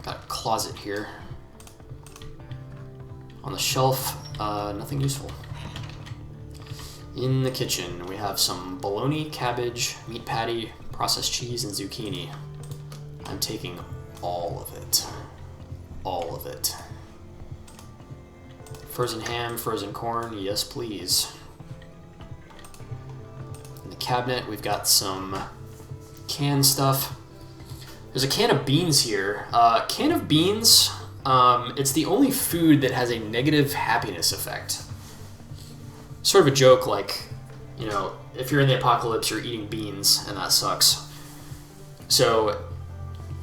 Got a closet here. On the shelf, nothing useful. In the kitchen, we have some bologna, cabbage, meat patty, processed cheese, and zucchini. I'm taking all of it. All of it. Frozen ham, frozen corn, yes please. In the cabinet, we've got some canned stuff. There's a can of beans here. Can of beans, it's the only food that has a negative happiness effect. Sort of a joke, like, you know, if you're in the apocalypse, you're eating beans, and that sucks. So,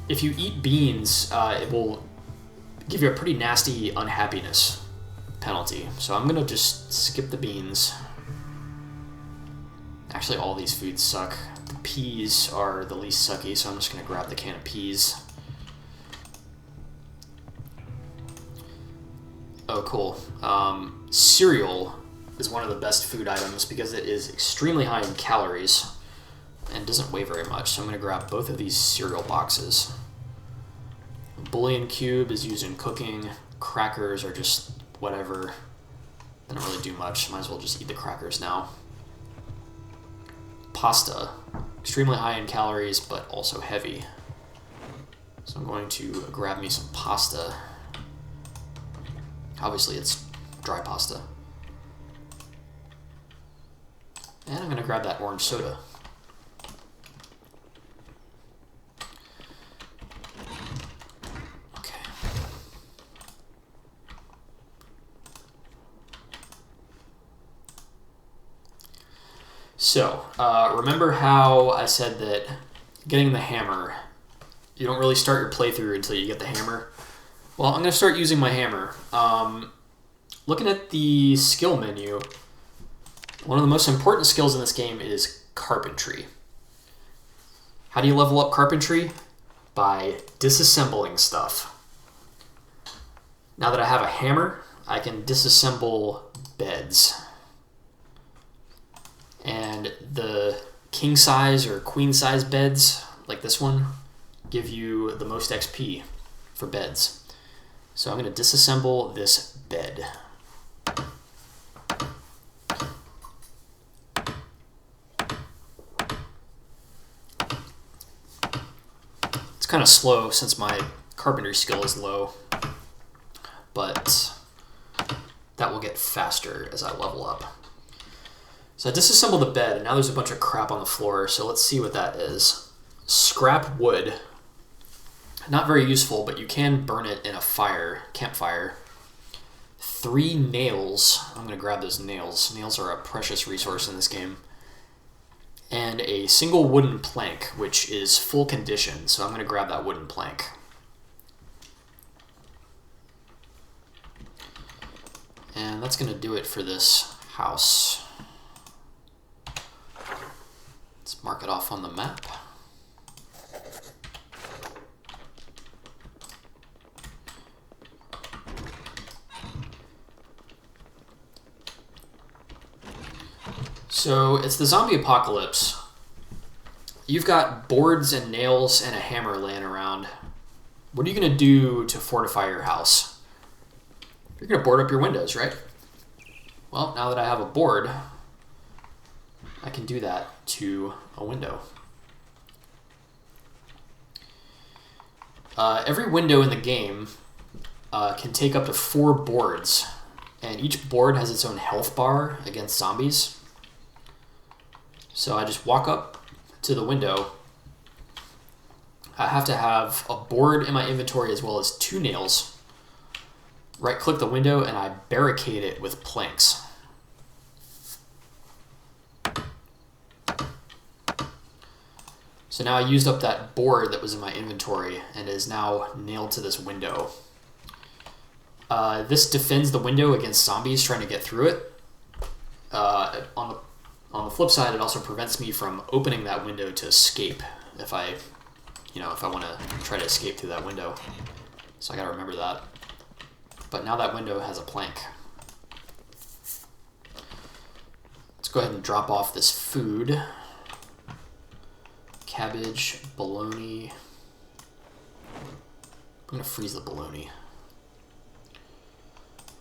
if you eat beans, it will give you a pretty nasty unhappiness penalty. So I'm gonna just skip the beans. Actually, all these foods suck. The peas are the least sucky, so I'm just gonna grab the can of peas. Oh, cool. Cereal is one of the best food items because it is extremely high in calories and doesn't weigh very much. So I'm going to grab both of these cereal boxes. Bouillon cube is used in cooking. Crackers are just whatever. They don't really do much. Might as well just eat the crackers now. Pasta. Extremely high in calories, but also heavy. So I'm going to grab me some pasta. Obviously it's dry pasta. And I'm going to grab that orange soda. Okay. So, remember how I said that getting the hammer, you don't really start your playthrough until you get the hammer? Well, I'm going to start using my hammer. Looking at the skill menu, one of the most important skills in this game is carpentry. How do you level up carpentry? By disassembling stuff. Now that I have a hammer, I can disassemble beds. And the king size or queen size beds, like this one, give you the most XP for beds. So I'm going to disassemble this bed. It's kind of slow since my carpentry skill is low, but that will get faster as I level up. So I disassembled the bed, and now there's a bunch of crap on the floor, so let's see what that is. Scrap wood. Not very useful, but you can burn it in a campfire. 3 nails. I'm going to grab those nails. Nails are a precious resource in this game. And a single wooden plank, which is full condition, so I'm going to grab that wooden plank. And that's going to do it for this house. Let's mark it off on the map. So it's the zombie apocalypse. You've got boards and nails and a hammer laying around. What are you going to do to fortify your house? You're going to board up your windows, right? Well, now that I have a board, I can do that to a window. Every window in the game can take up to 4 boards, and each board has its own health bar against zombies. So I just walk up to the window. I have to have a board in my inventory as well as 2 nails. Right-click the window and I barricade it with planks. So now I used up that board that was in my inventory and is now nailed to this window. This defends the window against zombies trying to get through it. On the flip side, it also prevents me from opening that window to escape if I want to try to escape through that window. So I gotta remember that. But now that window has a plank. Let's go ahead and drop off this food. Cabbage, bologna. I'm gonna freeze the bologna.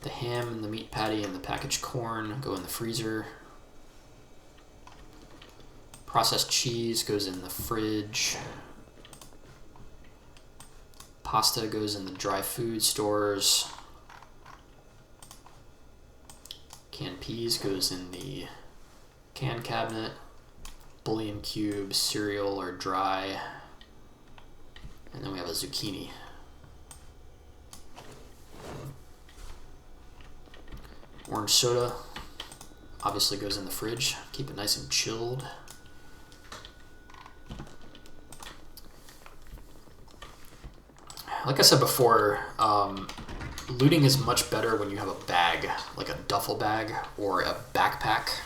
The ham and the meat patty and the packaged corn go in the freezer. Processed cheese goes in the fridge. Pasta goes in the dry food stores. Canned peas goes in the can cabinet. Bouillon cubes, cereal are dry. And then we have a zucchini. Orange soda obviously goes in the fridge. Keep it nice and chilled. Like I said before, looting is much better when you have a bag, like a duffel bag or a backpack.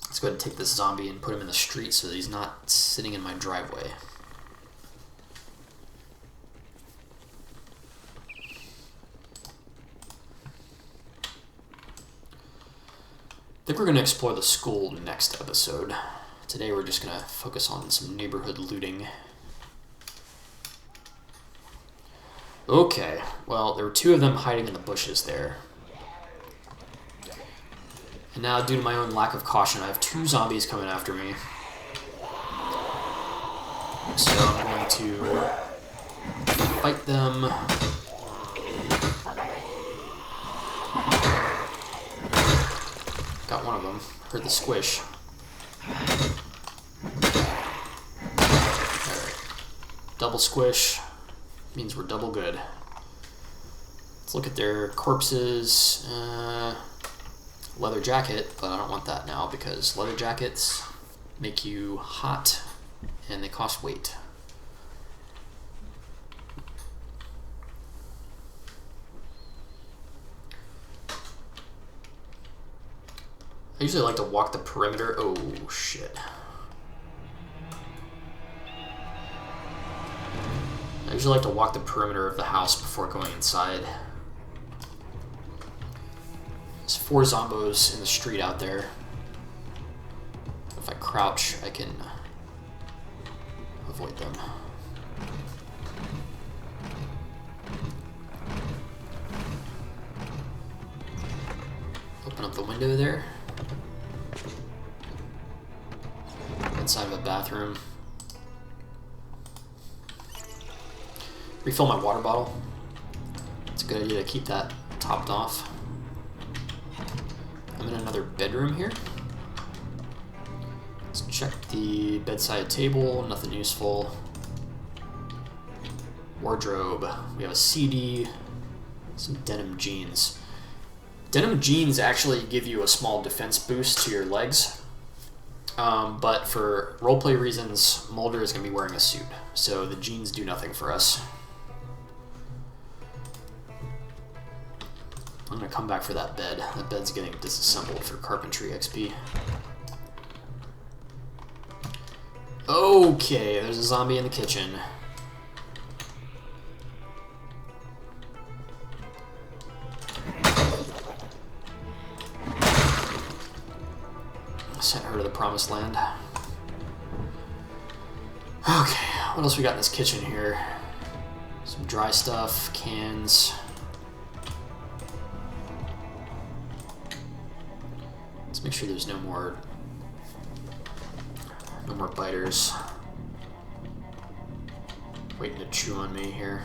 Let's go ahead and take this zombie and put him in the street so that he's not sitting in my driveway. I think we're going to explore the school next episode. Today we're just going to focus on some neighborhood looting. Okay, well, there were 2 of them hiding in the bushes there. And now, due to my own lack of caution, I have 2 zombies coming after me. So I'm going to fight them. Got one of them. Heard the squish. Alright. Double squish means we're double good. Let's look at their corpses. Leather jacket, but I don't want that now because leather jackets make you hot and they cost weight. I usually like to walk the perimeter. Oh, shit. I usually like to walk the perimeter of the house before going inside. There's 4 zombos in the street out there. If I crouch, I can avoid them. Open up the window there. Inside of a bathroom. Refill my water bottle. It's a good idea to keep that topped off. I'm in another bedroom here. Let's check the bedside table, nothing useful. Wardrobe, we have a CD, some denim jeans. Denim jeans actually give you a small defense boost to your legs. But for roleplay reasons, Mulder is going to be wearing a suit, so the jeans do nothing for us. I'm going to come back for that bed. That bed's getting disassembled for carpentry XP. Okay, there's a zombie in the kitchen. Sent her to the promised land. Okay, what else we got in this kitchen here? Some Some dry stuff, cans. Let's make sure there's no more biters waiting to chew on me here.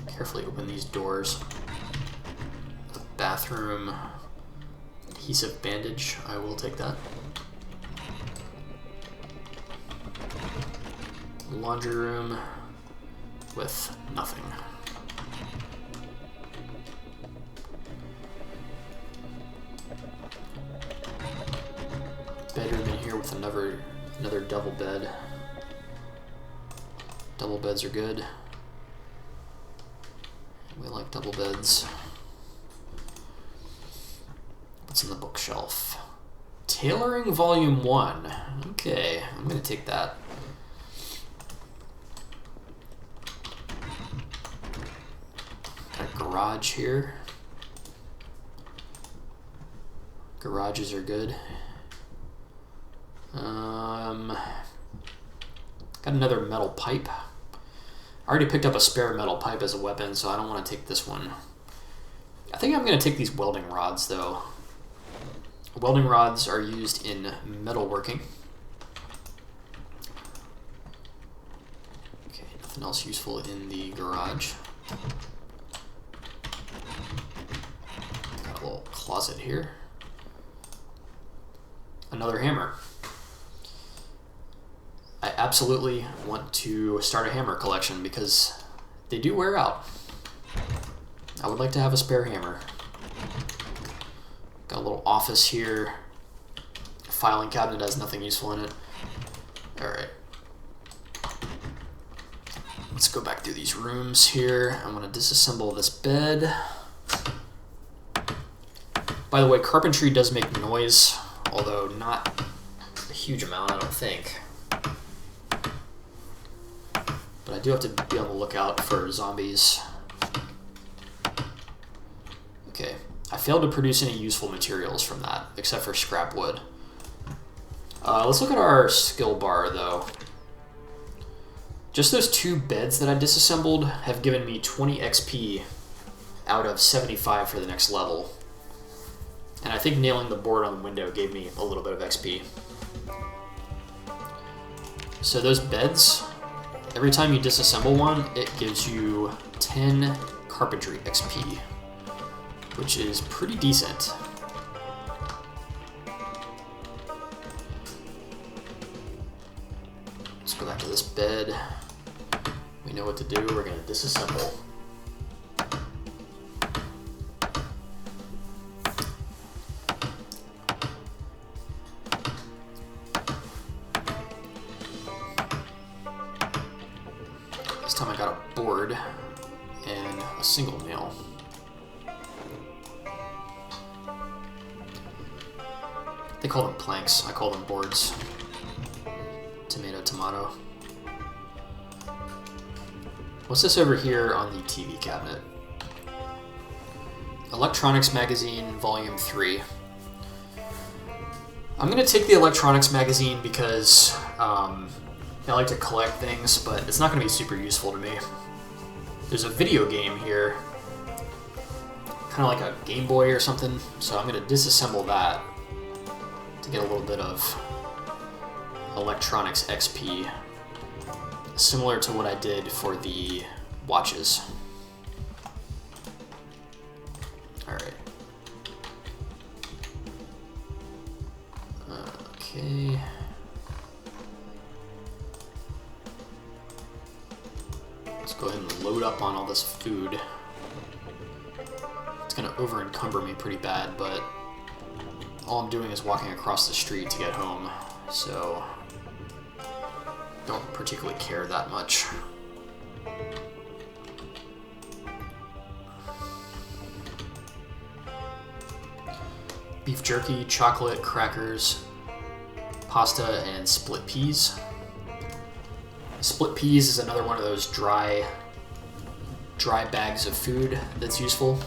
Carefully open these doors. The bathroom adhesive bandage, I will take that. Laundry room with nothing. Bedroom in here with another double bed. Double beds are good. We like double beds. What's in the bookshelf? Tailoring Volume 1. Okay, I'm gonna take that. Got a garage here. Garages are good. Got another metal pipe. I already picked up a spare metal pipe as a weapon, so I don't want to take this one. I think I'm going to take these welding rods, though. Welding rods are used in metalworking. Okay, nothing else useful in the garage. Got a little closet here. Another hammer. I absolutely want to start a hammer collection because they do wear out. I would like to have a spare hammer. Got a little office here. Filing cabinet has nothing useful in it. Alright. Let's go back through these rooms here. I'm going to disassemble this bed. By the way, carpentry does make noise, although not a huge amount, I don't think. But I do have to be on the lookout for zombies. Okay, I failed to produce any useful materials from that, except for scrap wood. Let's look at our skill bar, though. Just those 2 beds that I disassembled have given me 20 XP out of 75 for the next level. And I think nailing the board on the window gave me a little bit of XP. So those beds, every time you disassemble one, it gives you 10 carpentry XP, which is pretty decent. Let's go back to this bed. We know what to do. We're going to disassemble. This time I got a board and a single nail. They call them planks. I call them boards. Tomato, tomato. What's this over here on the TV cabinet? Electronics Magazine, Volume 3. I'm going to take the Electronics Magazine because I like to collect things, but it's not going to be super useful to me. There's a video game here, kind of like a Game Boy or something, so I'm going to disassemble that to get a little bit of electronics XP, similar to what I did for the watches. Alright. Okay. Let's go ahead and load up on all this food. It's going to over-encumber me pretty bad, but all I'm doing is walking across the street to get home, so don't particularly care that much. Beef jerky, chocolate, crackers, pasta, and split peas. Split peas is another one of those dry bags of food that's useful.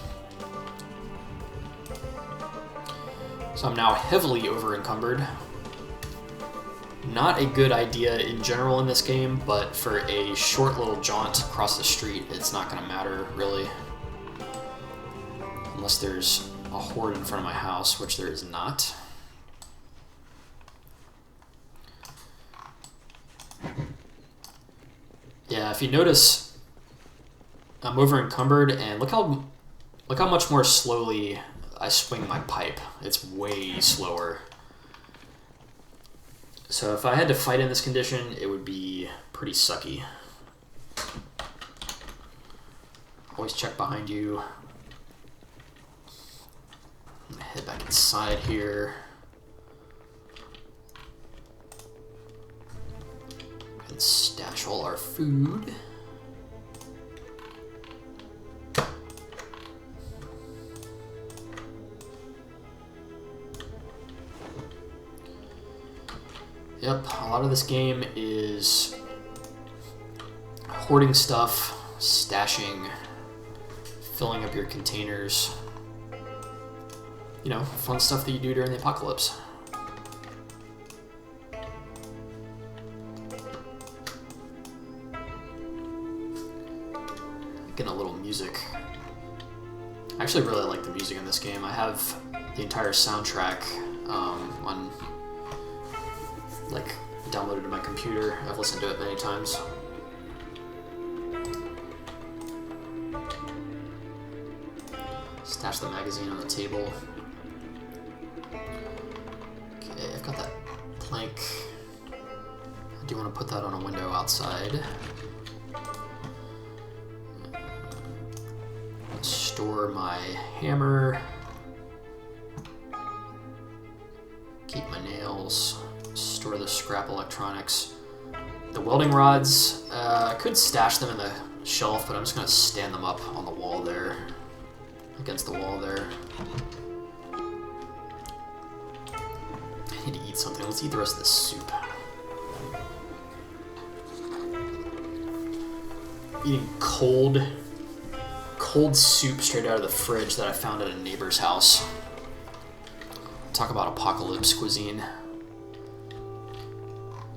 So I'm now heavily over encumbered. Not a good idea in general in this game, but for a short little jaunt across the street, it's not going to matter, really. Unless there's a horde in front of my house, which there is not. Yeah, if you notice, I'm over encumbered, and look how much more slowly I swing my pipe. It's way slower. So if I had to fight in this condition, it would be pretty sucky. Always check behind you. I'm gonna head back inside here. And stash all our food. Yep, a lot of this game is hoarding stuff, stashing, filling up your containers. You know, fun stuff that you do during the apocalypse. Getting a little music. I actually really like the music in this game. I have the entire soundtrack on, like, downloaded to my computer. I've listened to it many times. Stash the magazine on the table. Okay, I've got that plank. I do want to put that on a window outside. Store my hammer. Keep my nails. Store the scrap electronics. The welding rods, I could stash them in the shelf, but I'm just going to stand them up on the wall there. Against the wall there. I need to eat something. Let's eat the rest of this soup. Eating cold soup straight out of the fridge that I found at a neighbor's house. Talk about apocalypse cuisine.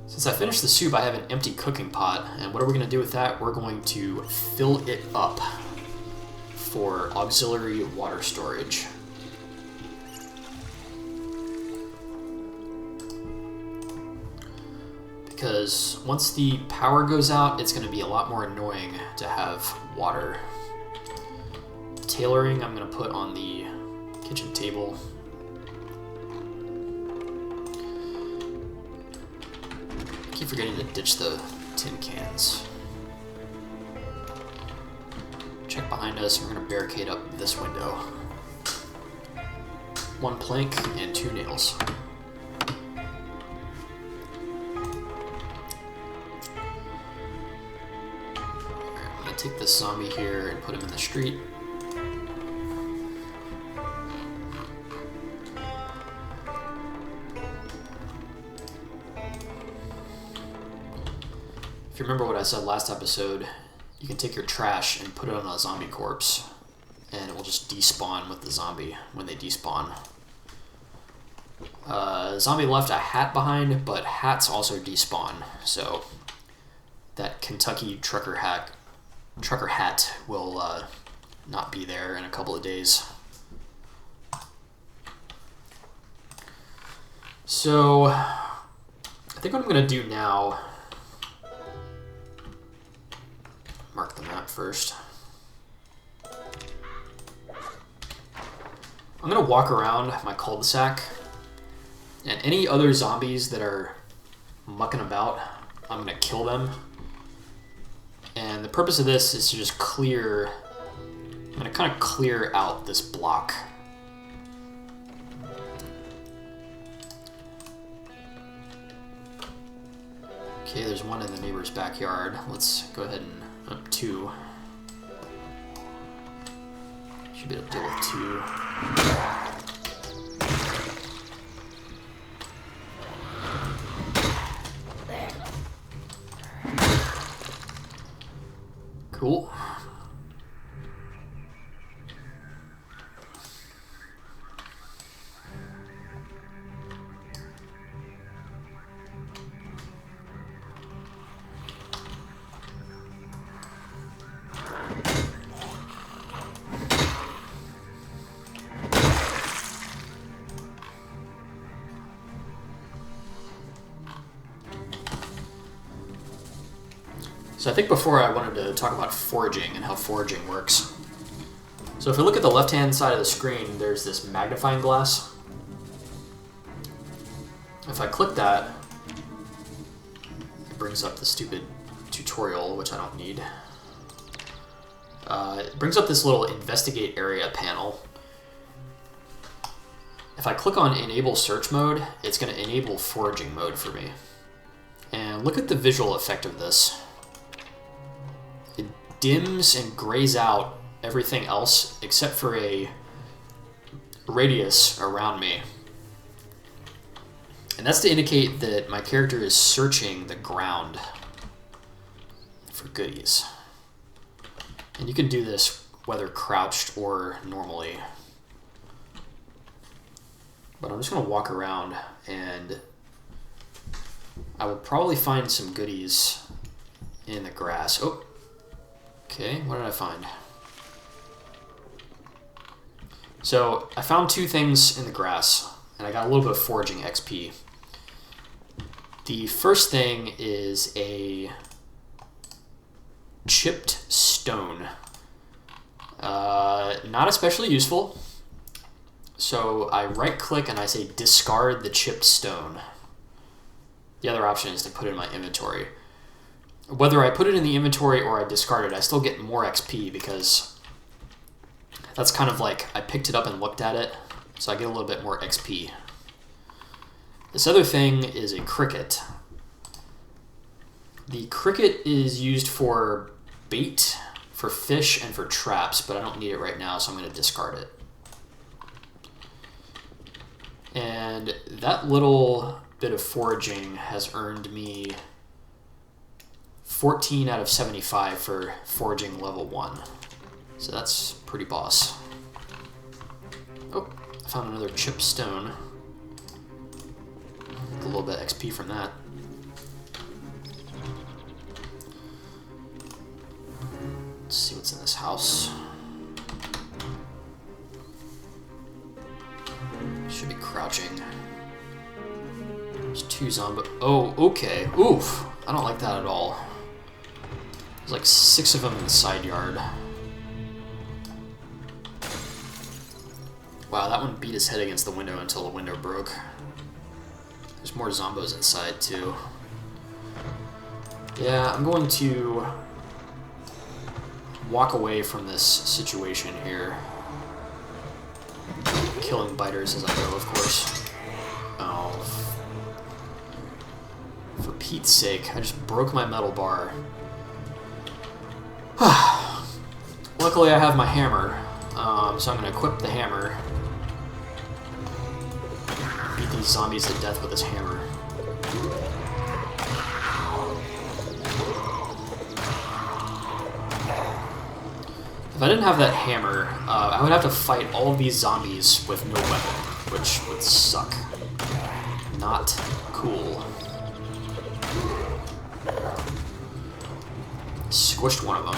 Since I finished the soup, I have an empty cooking pot, and what are we going to do with that? We're going to fill it up for auxiliary water storage. Because once the power goes out, it's going to be a lot more annoying to have water. Tailoring, I'm going to put on the kitchen table. I keep forgetting to ditch the tin cans. Check behind us, we're going to barricade up this window. 1 plank and 2 nails. Alright, I'm going to take this zombie here and put him in the street. If you remember what I said last episode, you can take your trash and put it on a zombie corpse, and it will just despawn with the zombie when they despawn. Zombie left a hat behind, but hats also despawn, so that Kentucky trucker hat will not be there in a couple of days. So I think what I'm going to do now, mark the map first. I'm going to walk around my cul-de-sac, and any other zombies that are mucking about, I'm going to kill them. And the purpose of this is to just clear, I'm going to kind of clear out this block. Okay, there's one in the neighbor's backyard. Let's go ahead and up 2. Should be able to deal with 2. Cool. So I think before I wanted to talk about foraging and how foraging works. So if we look at the left-hand side of the screen, there's this magnifying glass. If I click that, it brings up the stupid tutorial, which I don't need. It brings up this little investigate area panel. If I click on enable search mode, it's going to enable foraging mode for me. And look at the visual effect of this. It dims and grays out everything else except for a radius around me. And that's to indicate that my character is searching the ground for goodies. And you can do this whether crouched or normally. But I'm just going to walk around and I will probably find some goodies in the grass. Oh, okay, what did I find? So I found 2 things in the grass, and I got a little bit of foraging XP. The first thing is a chipped stone. Not especially useful. So I right-click and I say discard the chipped stone. The other option is to put it in my inventory. Whether I put it in the inventory or I discard it, I still get more XP because that's kind of like I picked it up and looked at it, so I get a little bit more XP. This other thing is a cricket. The cricket is used for bait, for fish, and for traps, but I don't need it right now, so I'm going to discard it. And that little bit of foraging has earned me 14 out of 75 for foraging level 1. So that's pretty boss. Oh, I found another chipped stone. Get a little bit of XP from that. Let's see what's in this house. Should be crouching. There's 2 zombies. Oh, okay. Oof. I don't like that at all. There's like 6 of them in the side yard. Wow, that one beat his head against the window until the window broke. There's more zombos inside, too. Yeah, I'm going to walk away from this situation here. Killing biters as I go, of course. Oh. For Pete's sake, I just broke my metal bar. Luckily I have my hammer, so I'm going to equip the hammer. Beat these zombies to death with this hammer. If I didn't have that hammer, I would have to fight all of these zombies with no weapon, which would suck. Not cool. Squished one of them.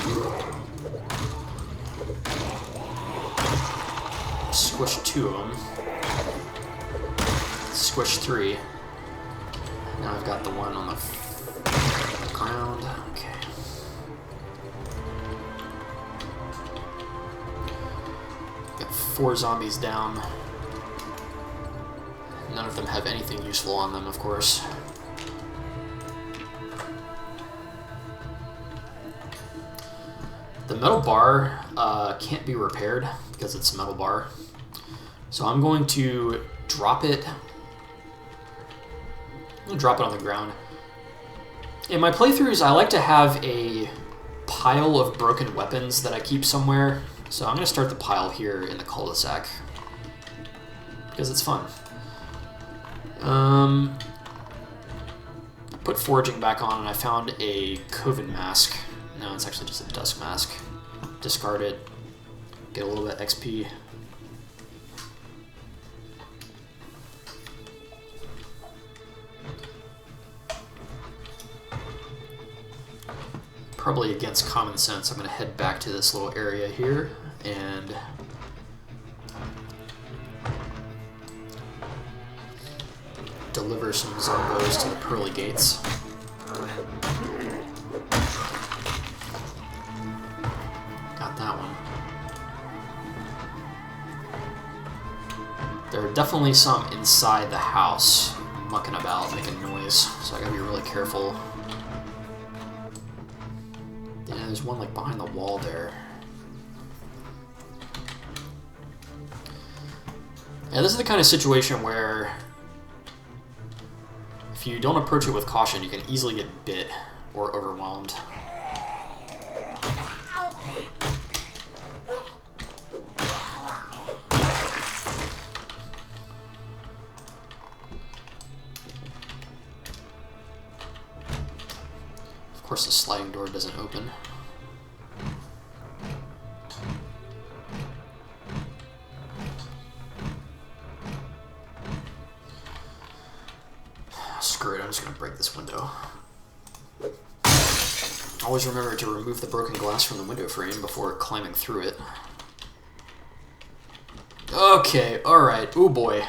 Squished 2 of them. Squished 3. Now I've got the one on the ground. Okay. Got 4 zombies down. None of them have anything useful on them, of course. The metal bar can't be repaired because it's a metal bar. So I'm going to drop it. I'm going to drop it on the ground. In my playthroughs, I like to have a pile of broken weapons that I keep somewhere. So I'm going to start the pile here in the cul-de-sac because it's fun. Put foraging back on and I found a Coven mask. No, it's actually just a dusk mask. Discard it. Get a little bit XP. Probably against common sense, I'm going to head back to this little area here and deliver some zombos to the pearly gates. There are definitely some inside the house mucking about, making noise, so I gotta be really careful. Yeah, there's one like behind the wall there. Yeah, this is the kind of situation where if you don't approach it with caution, you can easily get bit or overwhelmed. Of course, the sliding door doesn't open. Screw it, I'm just going to break this window. Always remember to remove the broken glass from the window frame before climbing through it. Okay, alright. Oh boy.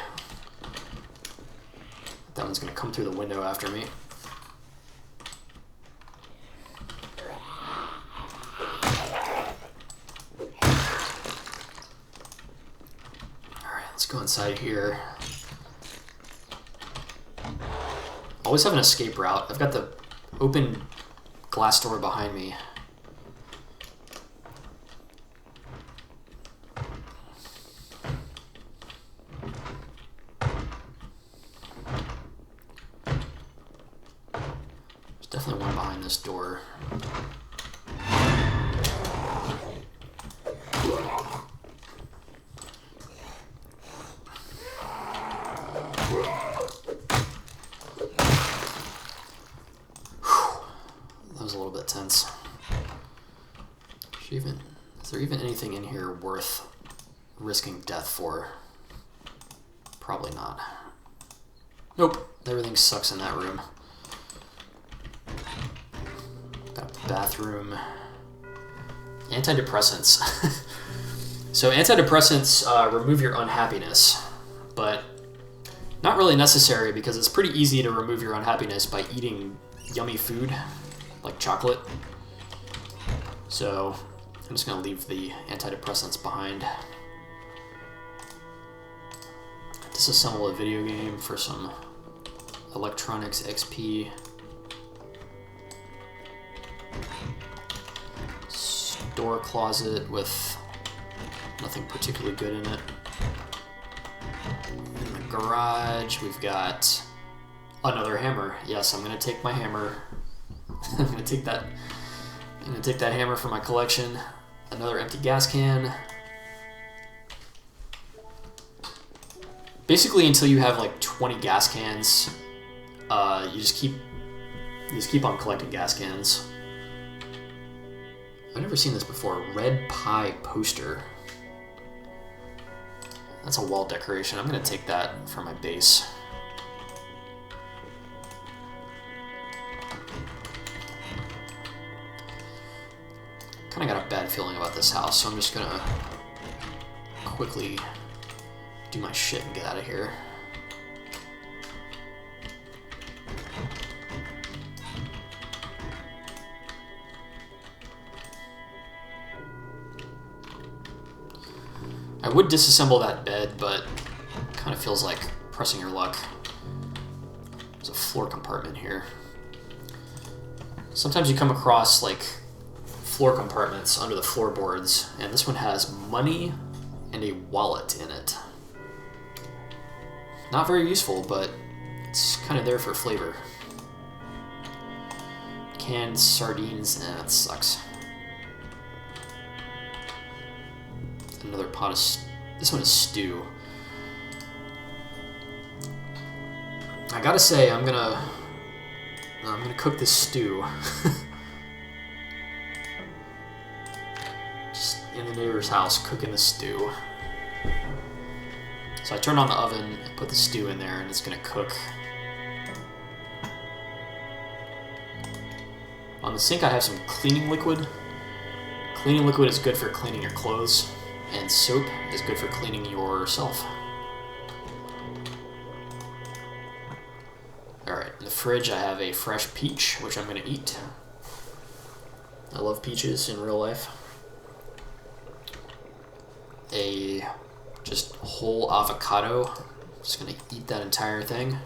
That one's going to come through the window after me. Alright, let's go inside here. Always have an escape route. I've got the open glass door behind me. There's definitely one behind this door. Tense. Is there even anything in here worth risking death for? Probably not. Nope, everything sucks in that room. Got a bathroom. Antidepressants. So antidepressants remove your unhappiness, but not really necessary because it's pretty easy to remove your unhappiness by eating yummy food. Like chocolate. So I'm just going to leave the antidepressants behind. Disassemble a video game for some electronics XP. Store closet with nothing particularly good in it. In the garage we've got another hammer. Yes, I'm going to take my hammer. I'm gonna take that hammer from my collection. Another empty gas can. Basically, until you have like 20 gas cans, you just keep on collecting gas cans. I've never seen this before. Red pie poster. That's a wall decoration. I'm gonna take that for my base. Kind of got a bad feeling about this house, so I'm just gonna quickly do my shit and get out of here. I would disassemble that bed, but it kind of feels like pressing your luck. There's a floor compartment here. Sometimes you come across like floor compartments under the floorboards, and this one has money and a wallet in it. Not very useful, but it's kind of there for flavor. Canned sardines, that sucks. Another pot of this one is stew. I gotta say, I'm gonna cook this stew. In the neighbor's house cooking the stew. So I turn on the oven and put the stew in there and it's gonna cook. On the sink I have some cleaning liquid. Cleaning liquid is good for cleaning your clothes, and soap is good for cleaning yourself. Alright, in the fridge I have a fresh peach, which I'm gonna eat. I love peaches in real life. A Just whole avocado. Just gonna eat that entire thing.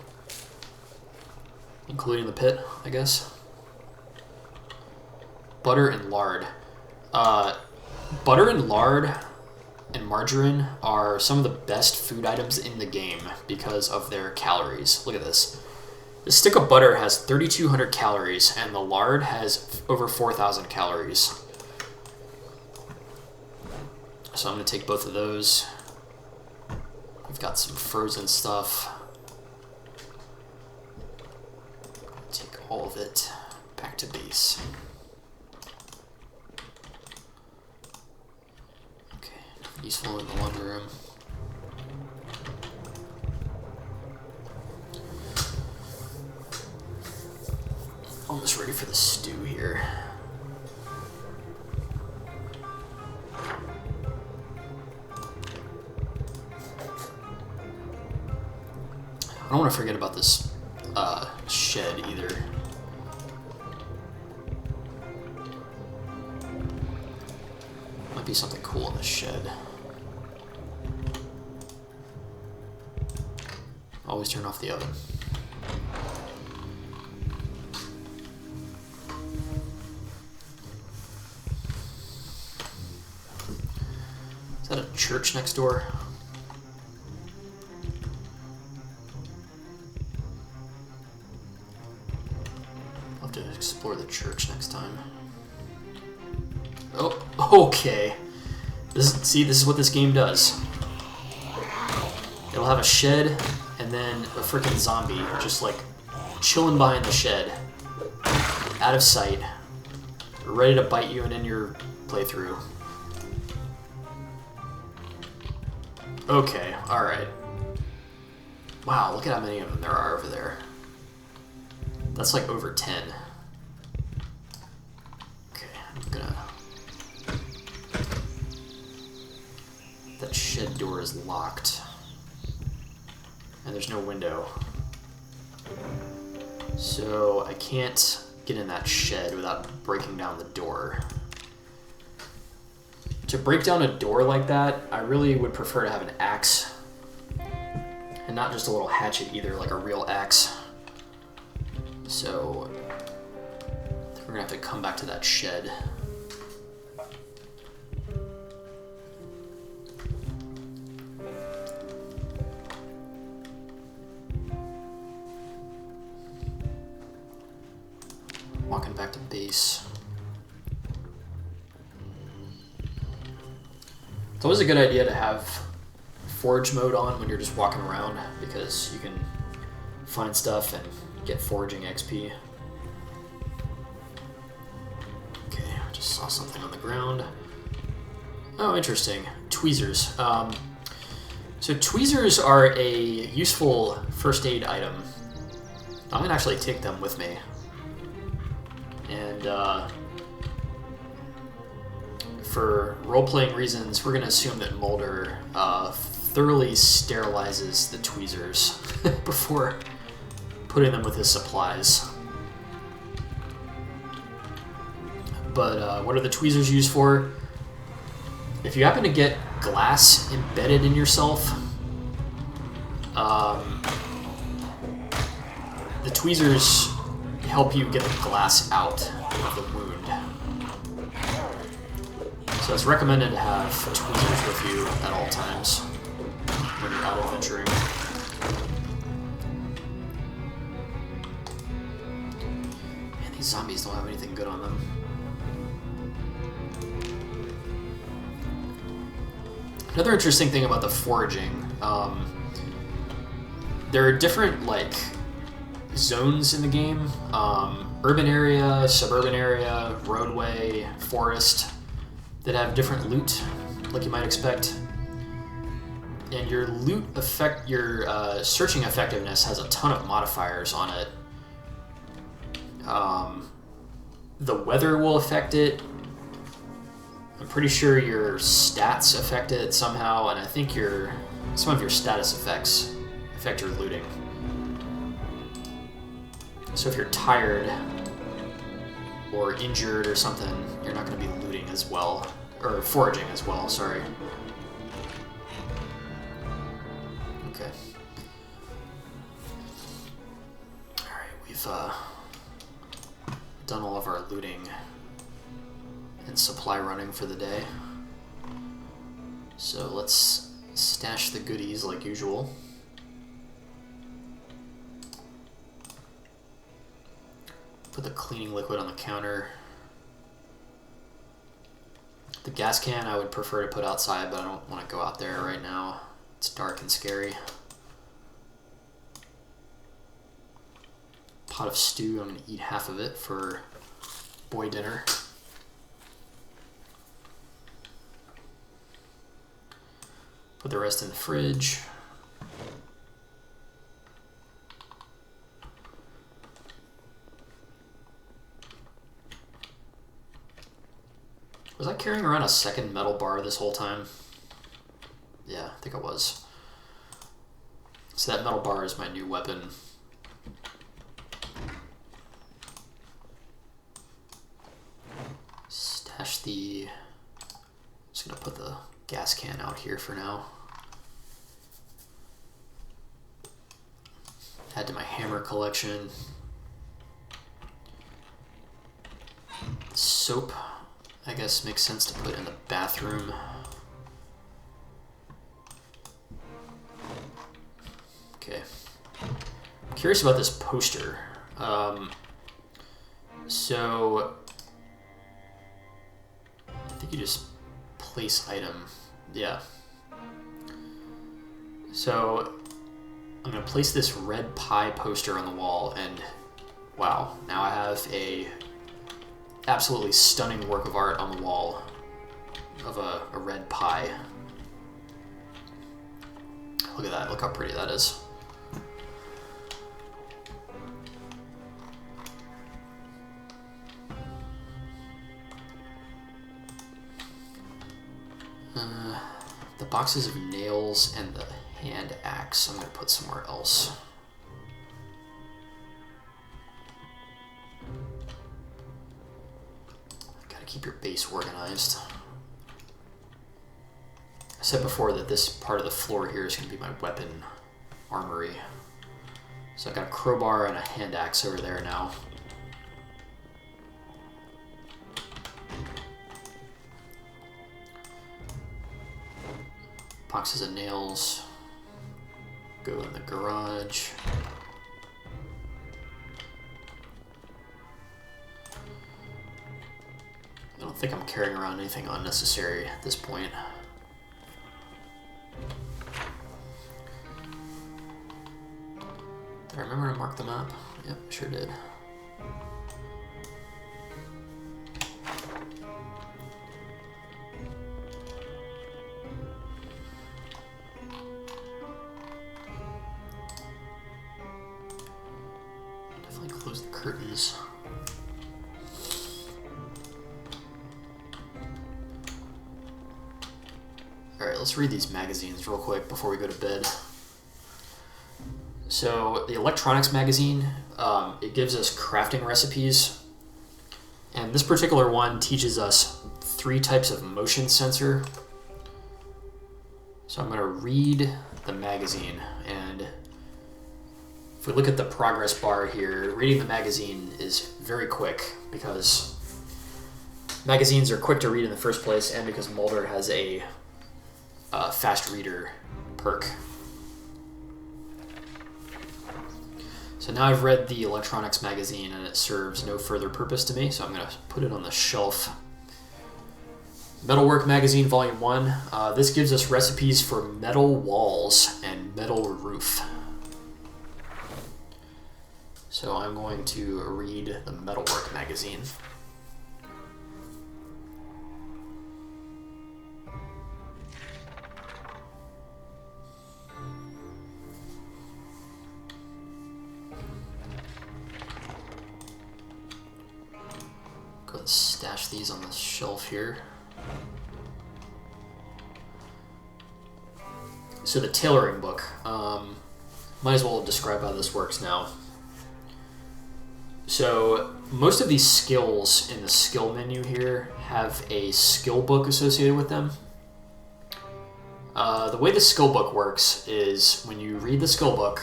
Including the pit, I guess. Butter and lard. Butter and lard and margarine are some of the best food items in the game because of their calories. Look at this. The stick of butter has 3,200 calories, and the lard has over 4,000 calories. So I'm going to take both of those. We've got some frozen stuff. Take all of it back to base. Okay, nothing useful in the laundry room. Almost ready for the stew here. I don't want to forget about this shed either. Might be something cool in this shed. Always turn off the oven. Is that a church next door? I'll have to explore the church next time. Oh, okay. See, this is what this game does. It'll have a shed and then a freaking zombie just like chilling behind the shed, out of sight, ready to bite you and end your playthrough. Okay, alright. Wow, look at how many of them there are over there. That's like over 10. Okay, I'm gonna... That shed door is locked. And there's no window. So I can't get in that shed without breaking down the door. To break down a door like that, I really would prefer to have an axe. And not just a little hatchet either, like a real axe. So we're gonna have to come back to that shed. Walking back to base. It's always a good idea to have forage mode on when you're just walking around because you can find stuff and get foraging XP. Okay, I just saw something on the ground. Oh, interesting. Tweezers. So tweezers are a useful first aid item. I'm gonna actually take them with me. And for role-playing reasons, we're going to assume that Mulder thoroughly sterilizes the tweezers before putting them with his supplies. But what are the tweezers used for? If you happen to get glass embedded in yourself, the tweezers help you get the glass out of the wound. So it's recommended to have tweezers with you at all times when you're out adventuring. Man, these zombies don't have anything good on them. Another interesting thing about the foraging, there are different like zones in the game. Urban area, suburban area, roadway, forest, that have different loot, like you might expect. And your loot effect, your searching effectiveness has a ton of modifiers on it. The weather will affect it. I'm pretty sure your stats affect it somehow, and I think some of your status effects affect your looting. So if you're tired or injured or something, you're not going to be looting as well, or foraging as well, sorry. we've done all of our looting and supply running for the day. So let's stash the goodies like usual. Put the cleaning liquid on the counter. The gas can I would prefer to put outside, but I don't want to go out there right now. It's dark and scary. Pot of stew, I'm going to eat half of it for boy dinner. Put the rest in the fridge. Was I carrying around a second metal bar this whole time? Yeah, I think I was. So that metal bar is my new weapon. Stash the... I'm just gonna put the gas can out here for now. Add to my hammer collection. Soap, I guess, makes sense to put in the bathroom. Okay. I'm curious about this poster. So I think you just place item. Yeah. So I'm gonna place this red pie poster on the wall, and wow, now I have a absolutely stunning work of art on the wall of a red pie. Look at that, look how pretty that is. The boxes of nails and the hand axe I'm going to put somewhere else. Gotta keep your base organized. I said before that this part of the floor here is going to be my weapon armory. So I've got a crowbar and a hand axe over there now. Boxes of nails go in the garage. I don't think I'm carrying around anything unnecessary at this point. Did I remember to mark the map? Yep, sure did. Close the curtains. Alright, let's read these magazines real quick before we go to bed. So, the electronics magazine, it gives us crafting recipes. And this particular one teaches us 3 types of motion sensor. So I'm going to read the magazine, and if we look at the progress bar here, reading the magazine is very quick because magazines are quick to read in the first place, and because Mulder has a fast reader perk. So now I've read the electronics magazine and it serves no further purpose to me, so I'm going to put it on the shelf. Metalwork magazine volume 1. This gives us recipes for metal walls and metal roof. So I'm going to read the Metalwork magazine. Go ahead and stash these on the shelf here. So the tailoring book. Might as well describe how this works now. So most of these skills in the skill menu here have a skill book associated with them. The way the skill book works is when you read the skill book,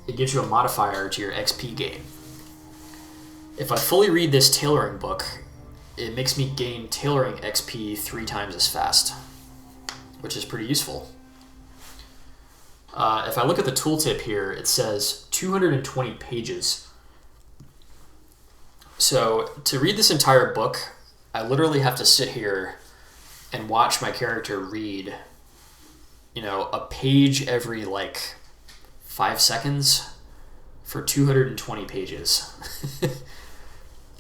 it gives you a modifier to your XP gain. If I fully read this tailoring book, it makes me gain tailoring XP 3 times as fast, which is pretty useful. If I look at the tooltip here, it says 220 pages. So to read this entire book, I literally have to sit here and watch my character read, a page every 5 seconds for 220 pages.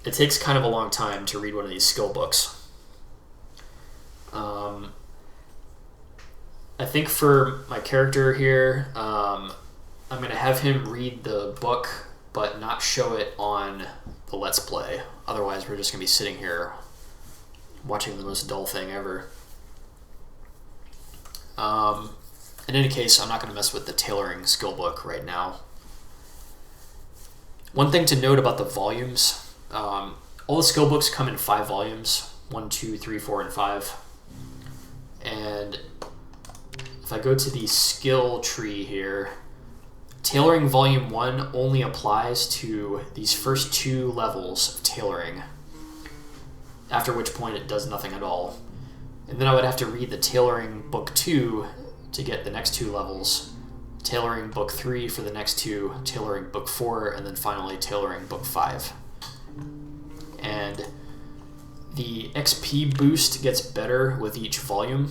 It takes kind of a long time to read one of these skill books. I think for my character here, I'm going to have him read the book but not show it on the Let's Play. Otherwise, we're just going to be sitting here watching the most dull thing ever. In any case, I'm not going to mess with the tailoring skill book right now. One thing to note about the volumes, all the skill books come in 5 volumes, 1, 2, 3, 4, and 5. And if I go to the skill tree here, tailoring volume 1 only applies to these first 2 levels of tailoring, after which point it does nothing at all. And then I would have to read the tailoring book 2 to get the next 2 levels, tailoring book 3 for the next 2, tailoring book 4, and then finally tailoring book 5. And the XP boost gets better with each volume.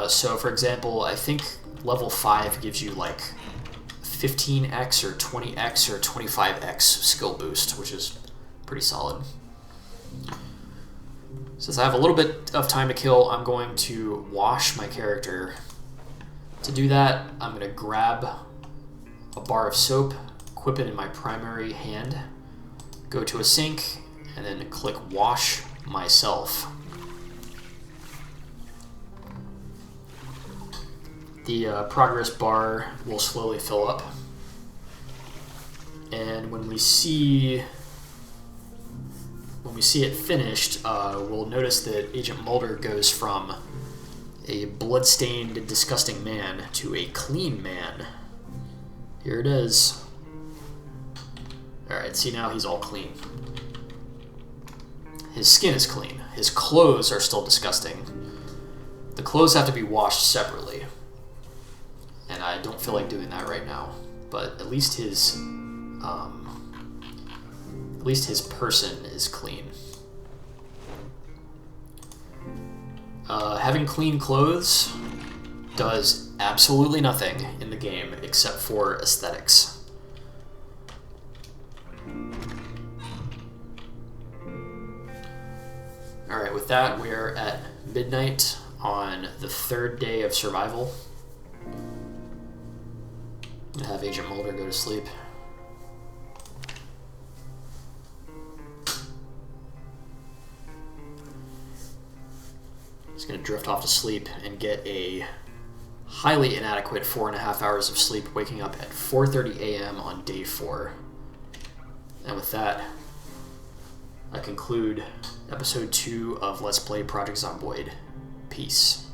So for example, I think level 5 gives you 15x or 20x or 25x skill boost, which is pretty solid. Since I have a little bit of time to kill, I'm going to wash my character. To do that, I'm going to grab a bar of soap, equip it in my primary hand, go to a sink, and then click Wash Myself. The progress bar will slowly fill up. And when we see it finished, we'll notice that Agent Mulder goes from a blood-stained, disgusting man to a clean man. Here it is. Alright, see, now he's all clean. His skin is clean. His clothes are still disgusting. The clothes have to be washed separately. And I don't feel like doing that right now. But at least his person is clean. Having clean clothes does absolutely nothing in the game except for aesthetics. Alright, with that, we're at midnight on the 3rd day of survival. I'm gonna have Agent Mulder go to sleep. He's gonna drift off to sleep and get a highly inadequate 4.5 hours of sleep, waking up at 4:30 a.m. on day 4. And with that, I conclude episode 2 of Let's Play Project Zomboid. Peace.